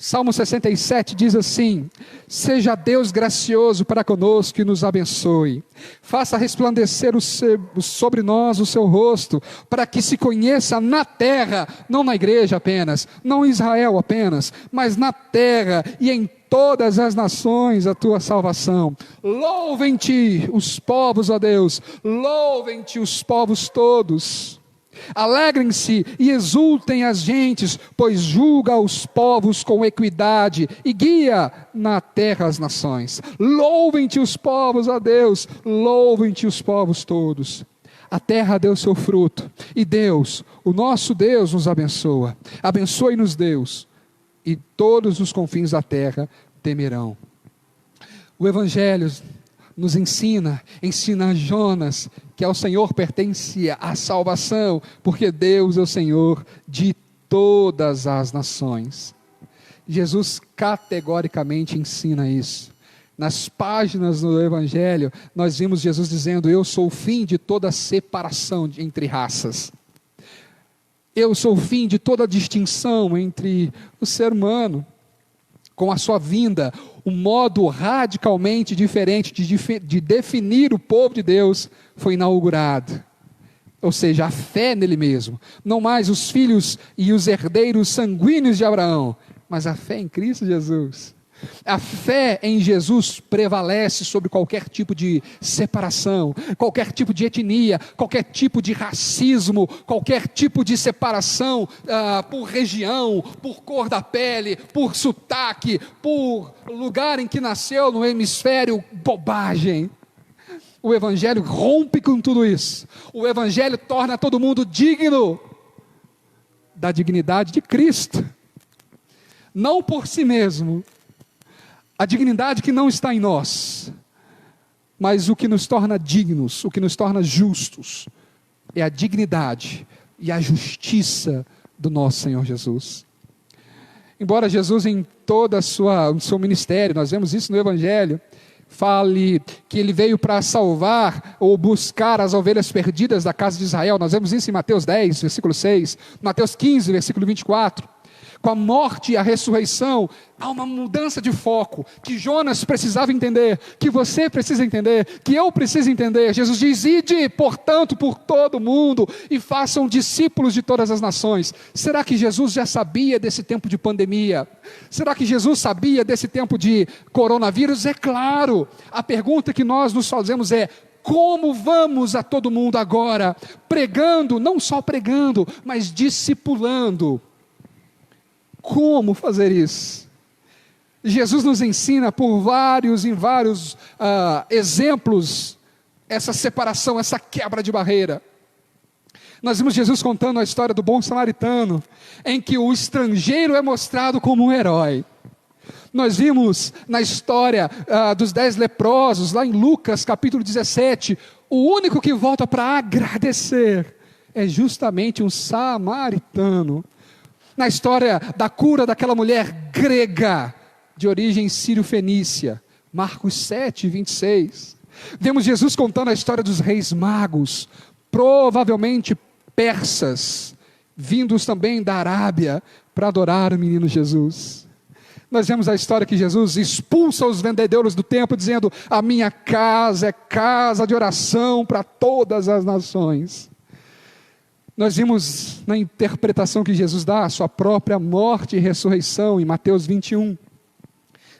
Salmo 67 diz assim: seja Deus gracioso para conosco e nos abençoe, faça resplandecer sobre nós o seu rosto, para que se conheça na terra, não na igreja apenas, não em Israel apenas, mas na terra e em todas as nações a tua salvação. Louvem-te os povos, ó Deus, louvem-te os povos todos. Alegrem-se e exultem as gentes, pois julga os povos com equidade e guia na terra as nações. Louvem-te os povos, ó Deus, louvem-te os povos todos. A terra deu seu fruto, e Deus, o nosso Deus, nos abençoa. Abençoe-nos, Deus, e todos os confins da terra temerão. O Evangelho nos ensina a Jonas que ao Senhor pertence a salvação, porque Deus é o Senhor de todas as nações. Jesus categoricamente ensina isso. Nas páginas do Evangelho, nós vimos Jesus dizendo: eu sou o fim de toda separação entre raças. Eu sou o fim de toda distinção entre o ser humano. Com a sua vinda, um modo radicalmente diferente de definir o povo de Deus foi inaugurado. Ou seja, a fé nele mesmo. Não mais os filhos e os herdeiros sanguíneos de Abraão, mas a fé em Cristo Jesus. A fé em Jesus prevalece sobre qualquer tipo de separação, qualquer tipo de etnia, qualquer tipo de racismo, qualquer tipo de separação por região, por cor da pele, por sotaque, por lugar em que nasceu no hemisfério. Bobagem. O Evangelho rompe com tudo isso. O Evangelho torna todo mundo digno da dignidade de Cristo, não por si mesmo. A dignidade que não está em nós, mas o que nos torna dignos, o que nos torna justos, é a dignidade e a justiça do nosso Senhor Jesus. Embora Jesus, em todo o seu ministério, nós vemos isso no Evangelho, fale que ele veio para salvar ou buscar as ovelhas perdidas da casa de Israel. Nós vemos isso em Mateus 10, versículo 6, Mateus 15, versículo 24. Com a morte e a ressurreição, há uma mudança de foco, que Jonas precisava entender, que você precisa entender, que eu preciso entender. Jesus diz: ide, portanto, por todo o mundo, e façam discípulos de todas as nações. Será que Jesus já sabia desse tempo de pandemia? Será que Jesus sabia desse tempo de coronavírus? É claro. A pergunta que nós nos fazemos é: como vamos a todo mundo agora? Pregando, não só pregando, mas discipulando. Como fazer isso? Jesus nos ensina por vários exemplos essa separação, essa quebra de barreira. Nós vimos Jesus contando a história do bom samaritano, em que o estrangeiro é mostrado como um herói. Nós vimos na história dos 10 leprosos, lá em Lucas capítulo 17, o único que volta para agradecer é justamente um samaritano. Na história da cura daquela mulher grega, de origem sírio-fenícia, Marcos 7, 26. Vemos Jesus contando a história dos reis magos, provavelmente persas, vindos também da Arábia, para adorar o menino Jesus. Nós vemos a história que Jesus expulsa os vendedores do templo, dizendo: a minha casa é casa de oração para todas as nações. Nós vimos na interpretação que Jesus dá a sua própria morte e ressurreição, em Mateus 21,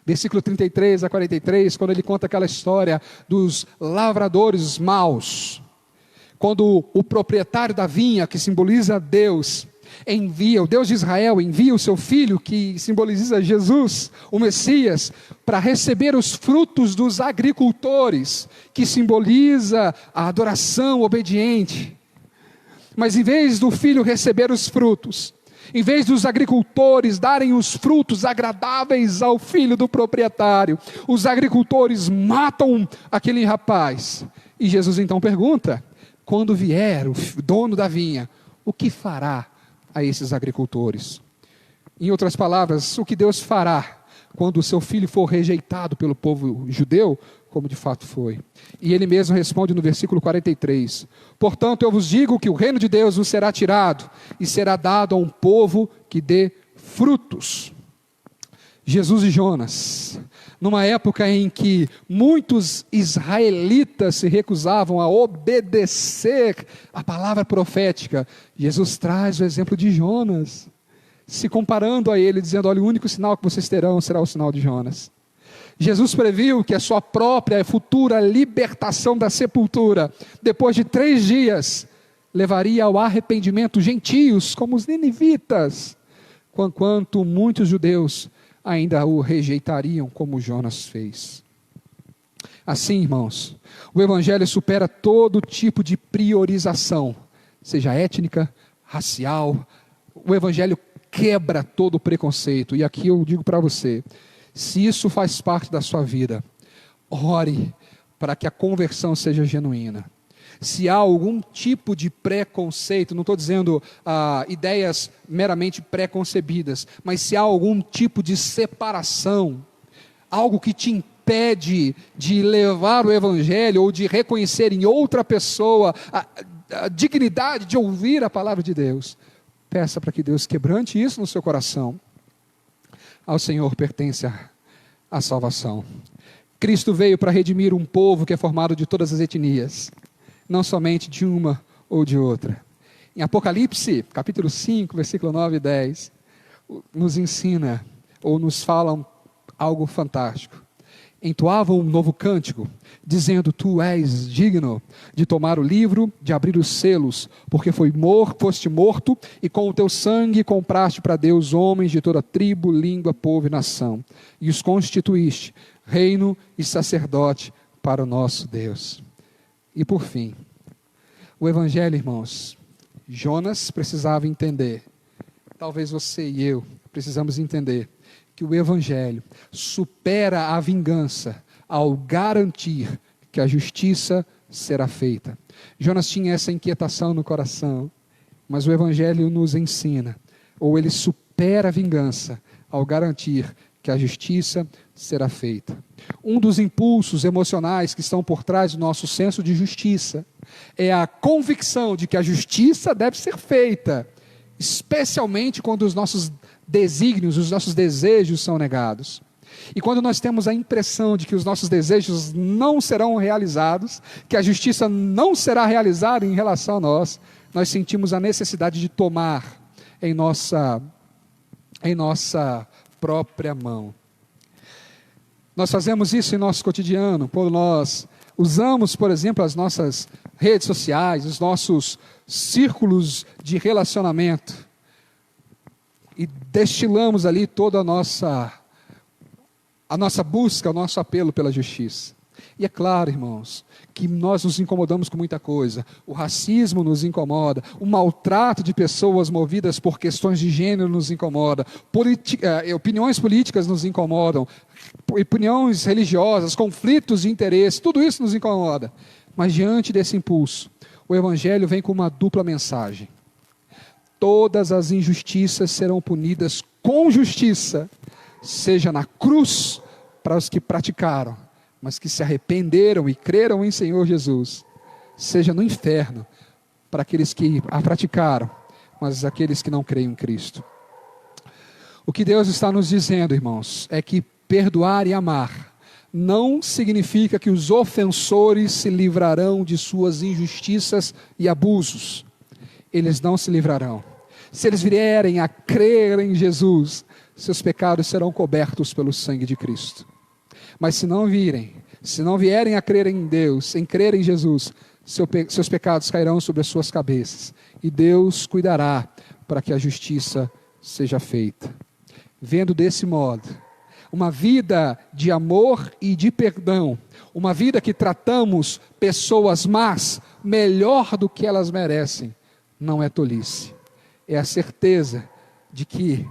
versículo 33 a 43, quando ele conta aquela história dos lavradores maus. Quando o proprietário da vinha, que simboliza Deus, o Deus de Israel envia o seu filho, que simboliza Jesus, o Messias, para receber os frutos dos agricultores, que simboliza a adoração obediente. Mas em vez do filho receber os frutos, em vez dos agricultores darem os frutos agradáveis ao filho do proprietário, os agricultores matam aquele rapaz. E Jesus então pergunta: quando vier o dono da vinha, o que fará a esses agricultores? Em outras palavras, o que Deus fará quando o seu filho for rejeitado pelo povo judeu, como de fato foi? E ele mesmo responde no versículo 43: portanto eu vos digo que o reino de Deus vos será tirado e será dado a um povo que dê frutos. Jesus e Jonas, numa época em que muitos israelitas se recusavam a obedecer a palavra profética, Jesus traz o exemplo de Jonas, se comparando a ele, dizendo: olha, o único sinal que vocês terão será o sinal de Jonas. Jesus previu que a sua própria futura libertação da sepultura, depois de 3 dias, levaria ao arrependimento gentios, como os ninivitas, enquanto muitos judeus ainda o rejeitariam, como Jonas fez. Assim, irmãos, o Evangelho supera todo tipo de priorização, seja étnica, racial. O Evangelho quebra todo o preconceito. E aqui eu digo para você: se isso faz parte da sua vida, ore para que a conversão seja genuína. Se há algum tipo de preconceito, não estou dizendo ideias meramente preconcebidas, mas se há algum tipo de separação, algo que te impede de levar o Evangelho ou de reconhecer em outra pessoa a dignidade de ouvir a palavra de Deus, peça para que Deus quebrante isso no seu coração. Ao Senhor pertence a salvação. Cristo veio para redimir um povo que é formado de todas as etnias, não somente de uma ou de outra. Em Apocalipse, capítulo 5, versículo 9 e 10, nos ensina, ou nos fala algo fantástico. Entoavam um novo cântico, dizendo: tu és digno de tomar o livro, de abrir os selos, porque foste morto, e com o teu sangue compraste para Deus homens de toda tribo, língua, povo e nação, e os constituíste reino e sacerdote para o nosso Deus. E por fim, o Evangelho, irmãos, Jonas precisava entender, talvez você e eu precisamos entender, que o Evangelho supera a vingança ao garantir que a justiça será feita. Jonas tinha essa inquietação no coração, mas o Evangelho nos ensina, ou ele supera a vingança ao garantir que a justiça será feita. Um dos impulsos emocionais que estão por trás do nosso senso de justiça é a convicção de que a justiça deve ser feita, especialmente quando os nossos desígnios, os nossos desejos são negados. E quando nós temos a impressão de que os nossos desejos não serão realizados, que a justiça não será realizada em relação a nós, nós sentimos a necessidade de tomar em nossa própria mão. Nós fazemos isso em nosso cotidiano, quando nós usamos, por exemplo, as nossas redes sociais, os nossos círculos de relacionamento, e destilamos ali toda a nossa busca, o nosso apelo pela justiça. E é claro, irmãos, que nós nos incomodamos com muita coisa. O racismo nos incomoda, o maltrato de pessoas movidas por questões de gênero nos incomoda, opiniões políticas nos incomodam, opiniões religiosas, conflitos de interesse, tudo isso nos incomoda. Mas diante desse impulso, o Evangelho vem com uma dupla mensagem. Todas as injustiças serão punidas com justiça, seja na cruz para os que praticaram, mas que se arrependeram e creram em Senhor Jesus, seja no inferno para aqueles que a praticaram, mas aqueles que não creem em Cristo. O que Deus está nos dizendo, irmãos, é que perdoar e amar não significa que os ofensores se livrarão de suas injustiças e abusos. Eles não se livrarão. Se eles vierem a crer em Jesus, seus pecados serão cobertos pelo sangue de Cristo. Mas se não vierem a crer em Deus, em crer em Jesus, seus pecados cairão sobre as suas cabeças. E Deus cuidará para que a justiça seja feita. Vendo desse modo, uma vida de amor e de perdão, uma vida que tratamos pessoas más melhor do que elas merecem, não é tolice. É a certeza de que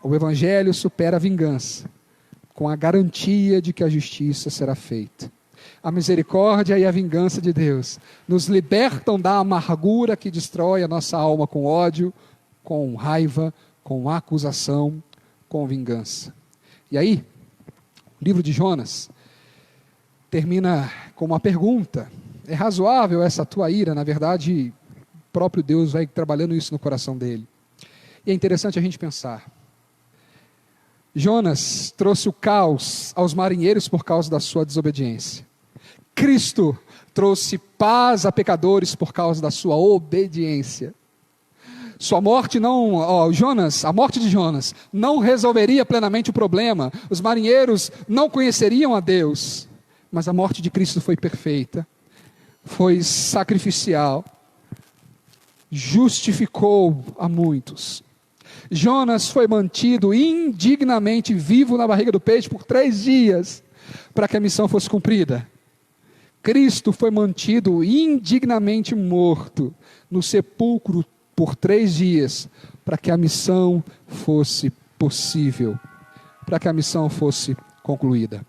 o Evangelho supera a vingança, com a garantia de que a justiça será feita. A misericórdia e a vingança de Deus nos libertam da amargura que destrói a nossa alma com ódio, com raiva, com acusação, com vingança. E aí, o livro de Jonas termina com uma pergunta: é razoável essa tua ira? Na verdade, o próprio Deus vai trabalhando isso no coração dele. E é interessante a gente pensar. Jonas trouxe o caos aos marinheiros por causa da sua desobediência. Cristo trouxe paz a pecadores por causa da sua obediência. Sua morte a morte de Jonas não resolveria plenamente o problema. Os marinheiros não conheceriam a Deus. Mas a morte de Cristo foi perfeita, foi sacrificial, justificou a muitos. Jonas foi mantido indignamente vivo na barriga do peixe por 3 dias, para que a missão fosse cumprida. Cristo foi mantido indignamente morto no sepulcro por 3 dias, para que a missão fosse possível, para que a missão fosse concluída.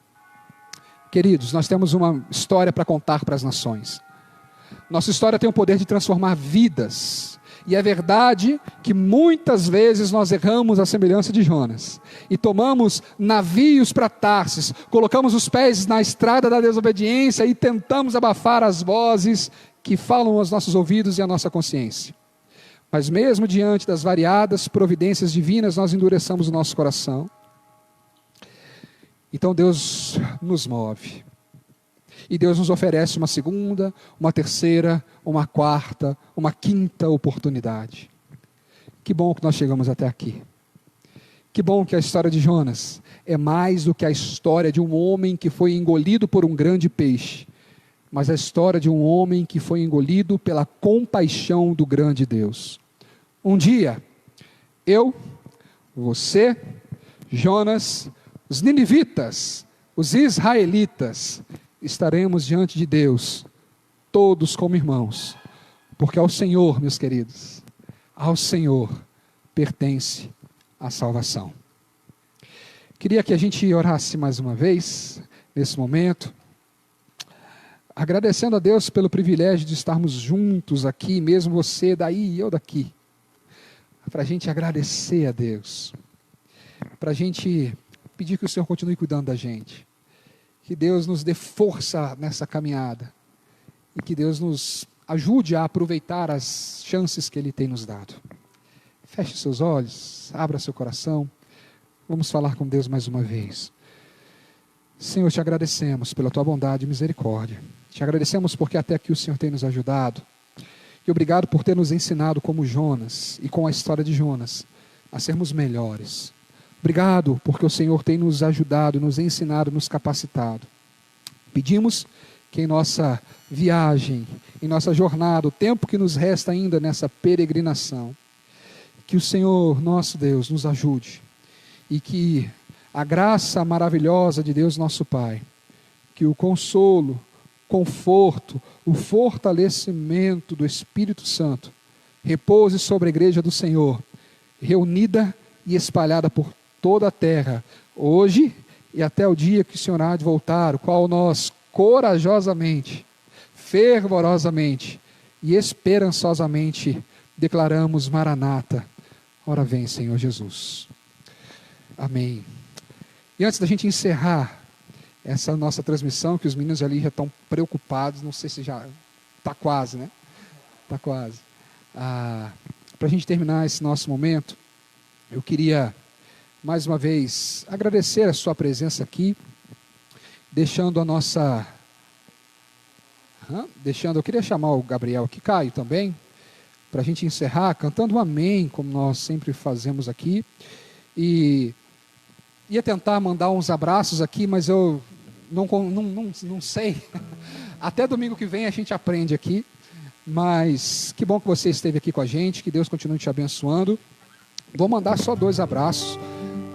Queridos, nós temos uma história para contar para as nações. Nossa história tem o poder de transformar vidas. E é verdade que muitas vezes nós erramos à semelhança de Jonas. E tomamos navios para Tarsis, colocamos os pés na estrada da desobediência e tentamos abafar as vozes que falam aos nossos ouvidos e à nossa consciência. Mas mesmo diante das variadas providências divinas, nós endureçamos o nosso coração. Então Deus nos move. E Deus nos oferece uma segunda, uma terceira, uma quarta, uma quinta oportunidade. Que bom que nós chegamos até aqui. Que bom que a história de Jonas é mais do que a história de um homem que foi engolido por um grande peixe, mas a história de um homem que foi engolido pela compaixão do grande Deus. Um dia, eu, você, Jonas, os ninivitas, os israelitas, estaremos diante de Deus, todos como irmãos, porque ao Senhor, meus queridos, ao Senhor pertence a salvação. Queria que a gente orasse mais uma vez, nesse momento, agradecendo a Deus pelo privilégio de estarmos juntos aqui, mesmo você daí e eu daqui, para a gente agradecer a Deus, para a gente pedir que o Senhor continue cuidando da gente, que Deus nos dê força nessa caminhada e que Deus nos ajude a aproveitar as chances que Ele tem nos dado. Feche seus olhos, abra seu coração, vamos falar com Deus mais uma vez. Senhor, te agradecemos pela tua bondade e misericórdia, te agradecemos porque até aqui o Senhor tem nos ajudado, e obrigado por ter nos ensinado como Jonas e com a história de Jonas a sermos melhores. Obrigado porque o Senhor tem nos ajudado, nos ensinado, nos capacitado. Pedimos que em nossa viagem, em nossa jornada, o tempo que nos resta ainda nessa peregrinação, que o Senhor, nosso Deus, nos ajude e que a graça maravilhosa de Deus, nosso Pai, que o consolo, conforto, o fortalecimento do Espírito Santo repouse sobre a igreja do Senhor, reunida e espalhada por toda a terra, hoje e até o dia que o Senhor há de voltar, o qual nós corajosamente, fervorosamente e esperançosamente declaramos: Maranata, ora vem, Senhor Jesus. Amém. E antes da gente encerrar essa nossa transmissão, que os meninos ali já estão preocupados, não sei se já está quase, né? Está quase. Para a gente terminar esse nosso momento, eu queria mais uma vez agradecer a sua presença aqui, deixando a nossa... eu queria chamar o Gabriel aqui, Caio também, para a gente encerrar cantando um amém, como nós sempre fazemos aqui. E ia tentar mandar uns abraços aqui, mas eu não sei. Até domingo que vem a gente aprende aqui. Mas que bom que você esteve aqui com a gente, que Deus continue te abençoando. Vou mandar só 2 abraços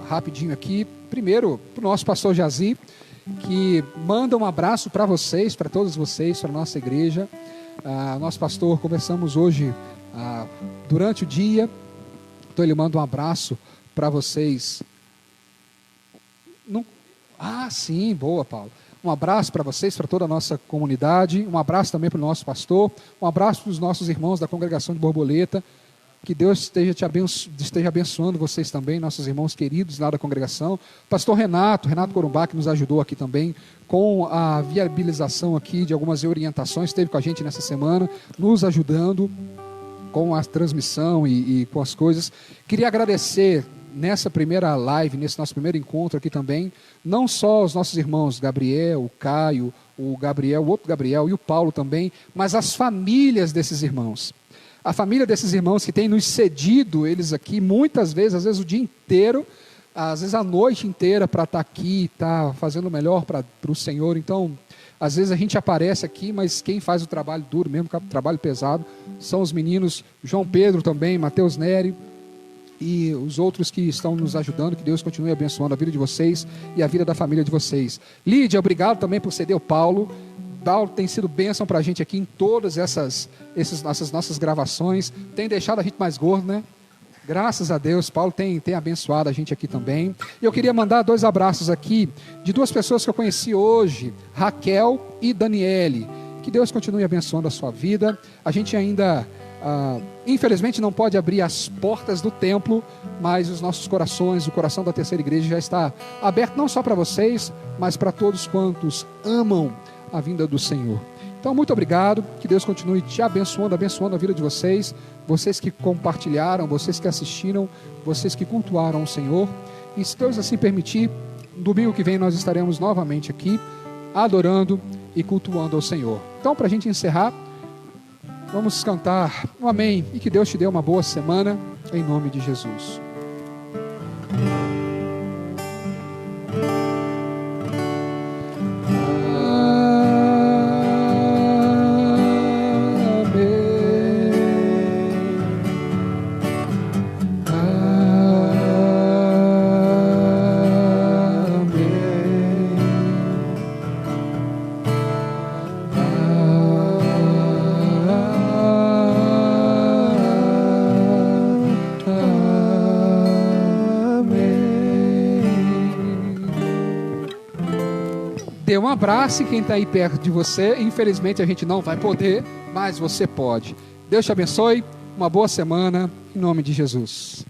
rapidinho aqui. Primeiro, para o nosso pastor Jazi, que manda um abraço para vocês, para todos vocês, para a nossa igreja. Nosso pastor, conversamos hoje durante o dia, então ele manda um abraço para vocês. Sim, boa, Paulo. Um abraço para vocês, para toda a nossa comunidade, um abraço também para o nosso pastor, um abraço para os nossos irmãos da congregação de Borboleta, que Deus esteja abençoando vocês também, nossos irmãos queridos lá da congregação. Pastor Renato Corumbá, que nos ajudou aqui também com a viabilização aqui de algumas orientações, esteve com a gente nessa semana, nos ajudando com a transmissão e com as coisas. Queria agradecer nessa primeira live, nesse nosso primeiro encontro aqui também, não só os nossos irmãos Gabriel, o Caio, o outro Gabriel e o Paulo também, mas as famílias desses irmãos. A família desses irmãos que tem nos cedido eles aqui muitas vezes, às vezes o dia inteiro, às vezes a noite inteira para estar aqui, estar fazendo o melhor para o Senhor. Então, às vezes a gente aparece aqui, mas quem faz o trabalho duro mesmo, o trabalho pesado, são os meninos João Pedro também, Mateus Nery, e os outros que estão nos ajudando. Que Deus continue abençoando a vida de vocês e a vida da família de vocês. Lídia, obrigado também por ceder o Paulo. Paulo tem sido bênção para a gente aqui em todas essas nossas gravações. Tem deixado a gente mais gordo, né? Graças a Deus, Paulo tem abençoado a gente aqui também. E eu queria mandar 2 abraços aqui de 2 pessoas que eu conheci hoje, Raquel e Daniele. Que Deus continue abençoando a sua vida. A gente ainda... infelizmente não pode abrir as portas do templo, mas os nossos corações, o coração da Terceira Igreja já está aberto não só para vocês, mas para todos quantos amam a vinda do Senhor. Então, muito obrigado, que Deus continue te abençoando a vida de vocês, vocês que compartilharam, vocês que assistiram, vocês que cultuaram o Senhor. E se Deus assim permitir, domingo que vem nós estaremos novamente aqui, adorando e cultuando ao Senhor. Então, para a gente encerrar, vamos cantar um amém, e que Deus te dê uma boa semana, em nome de Jesus. Dê um abraço em quem está aí perto de você. Infelizmente a gente não vai poder, mas você pode. Deus te abençoe, uma boa semana, em nome de Jesus.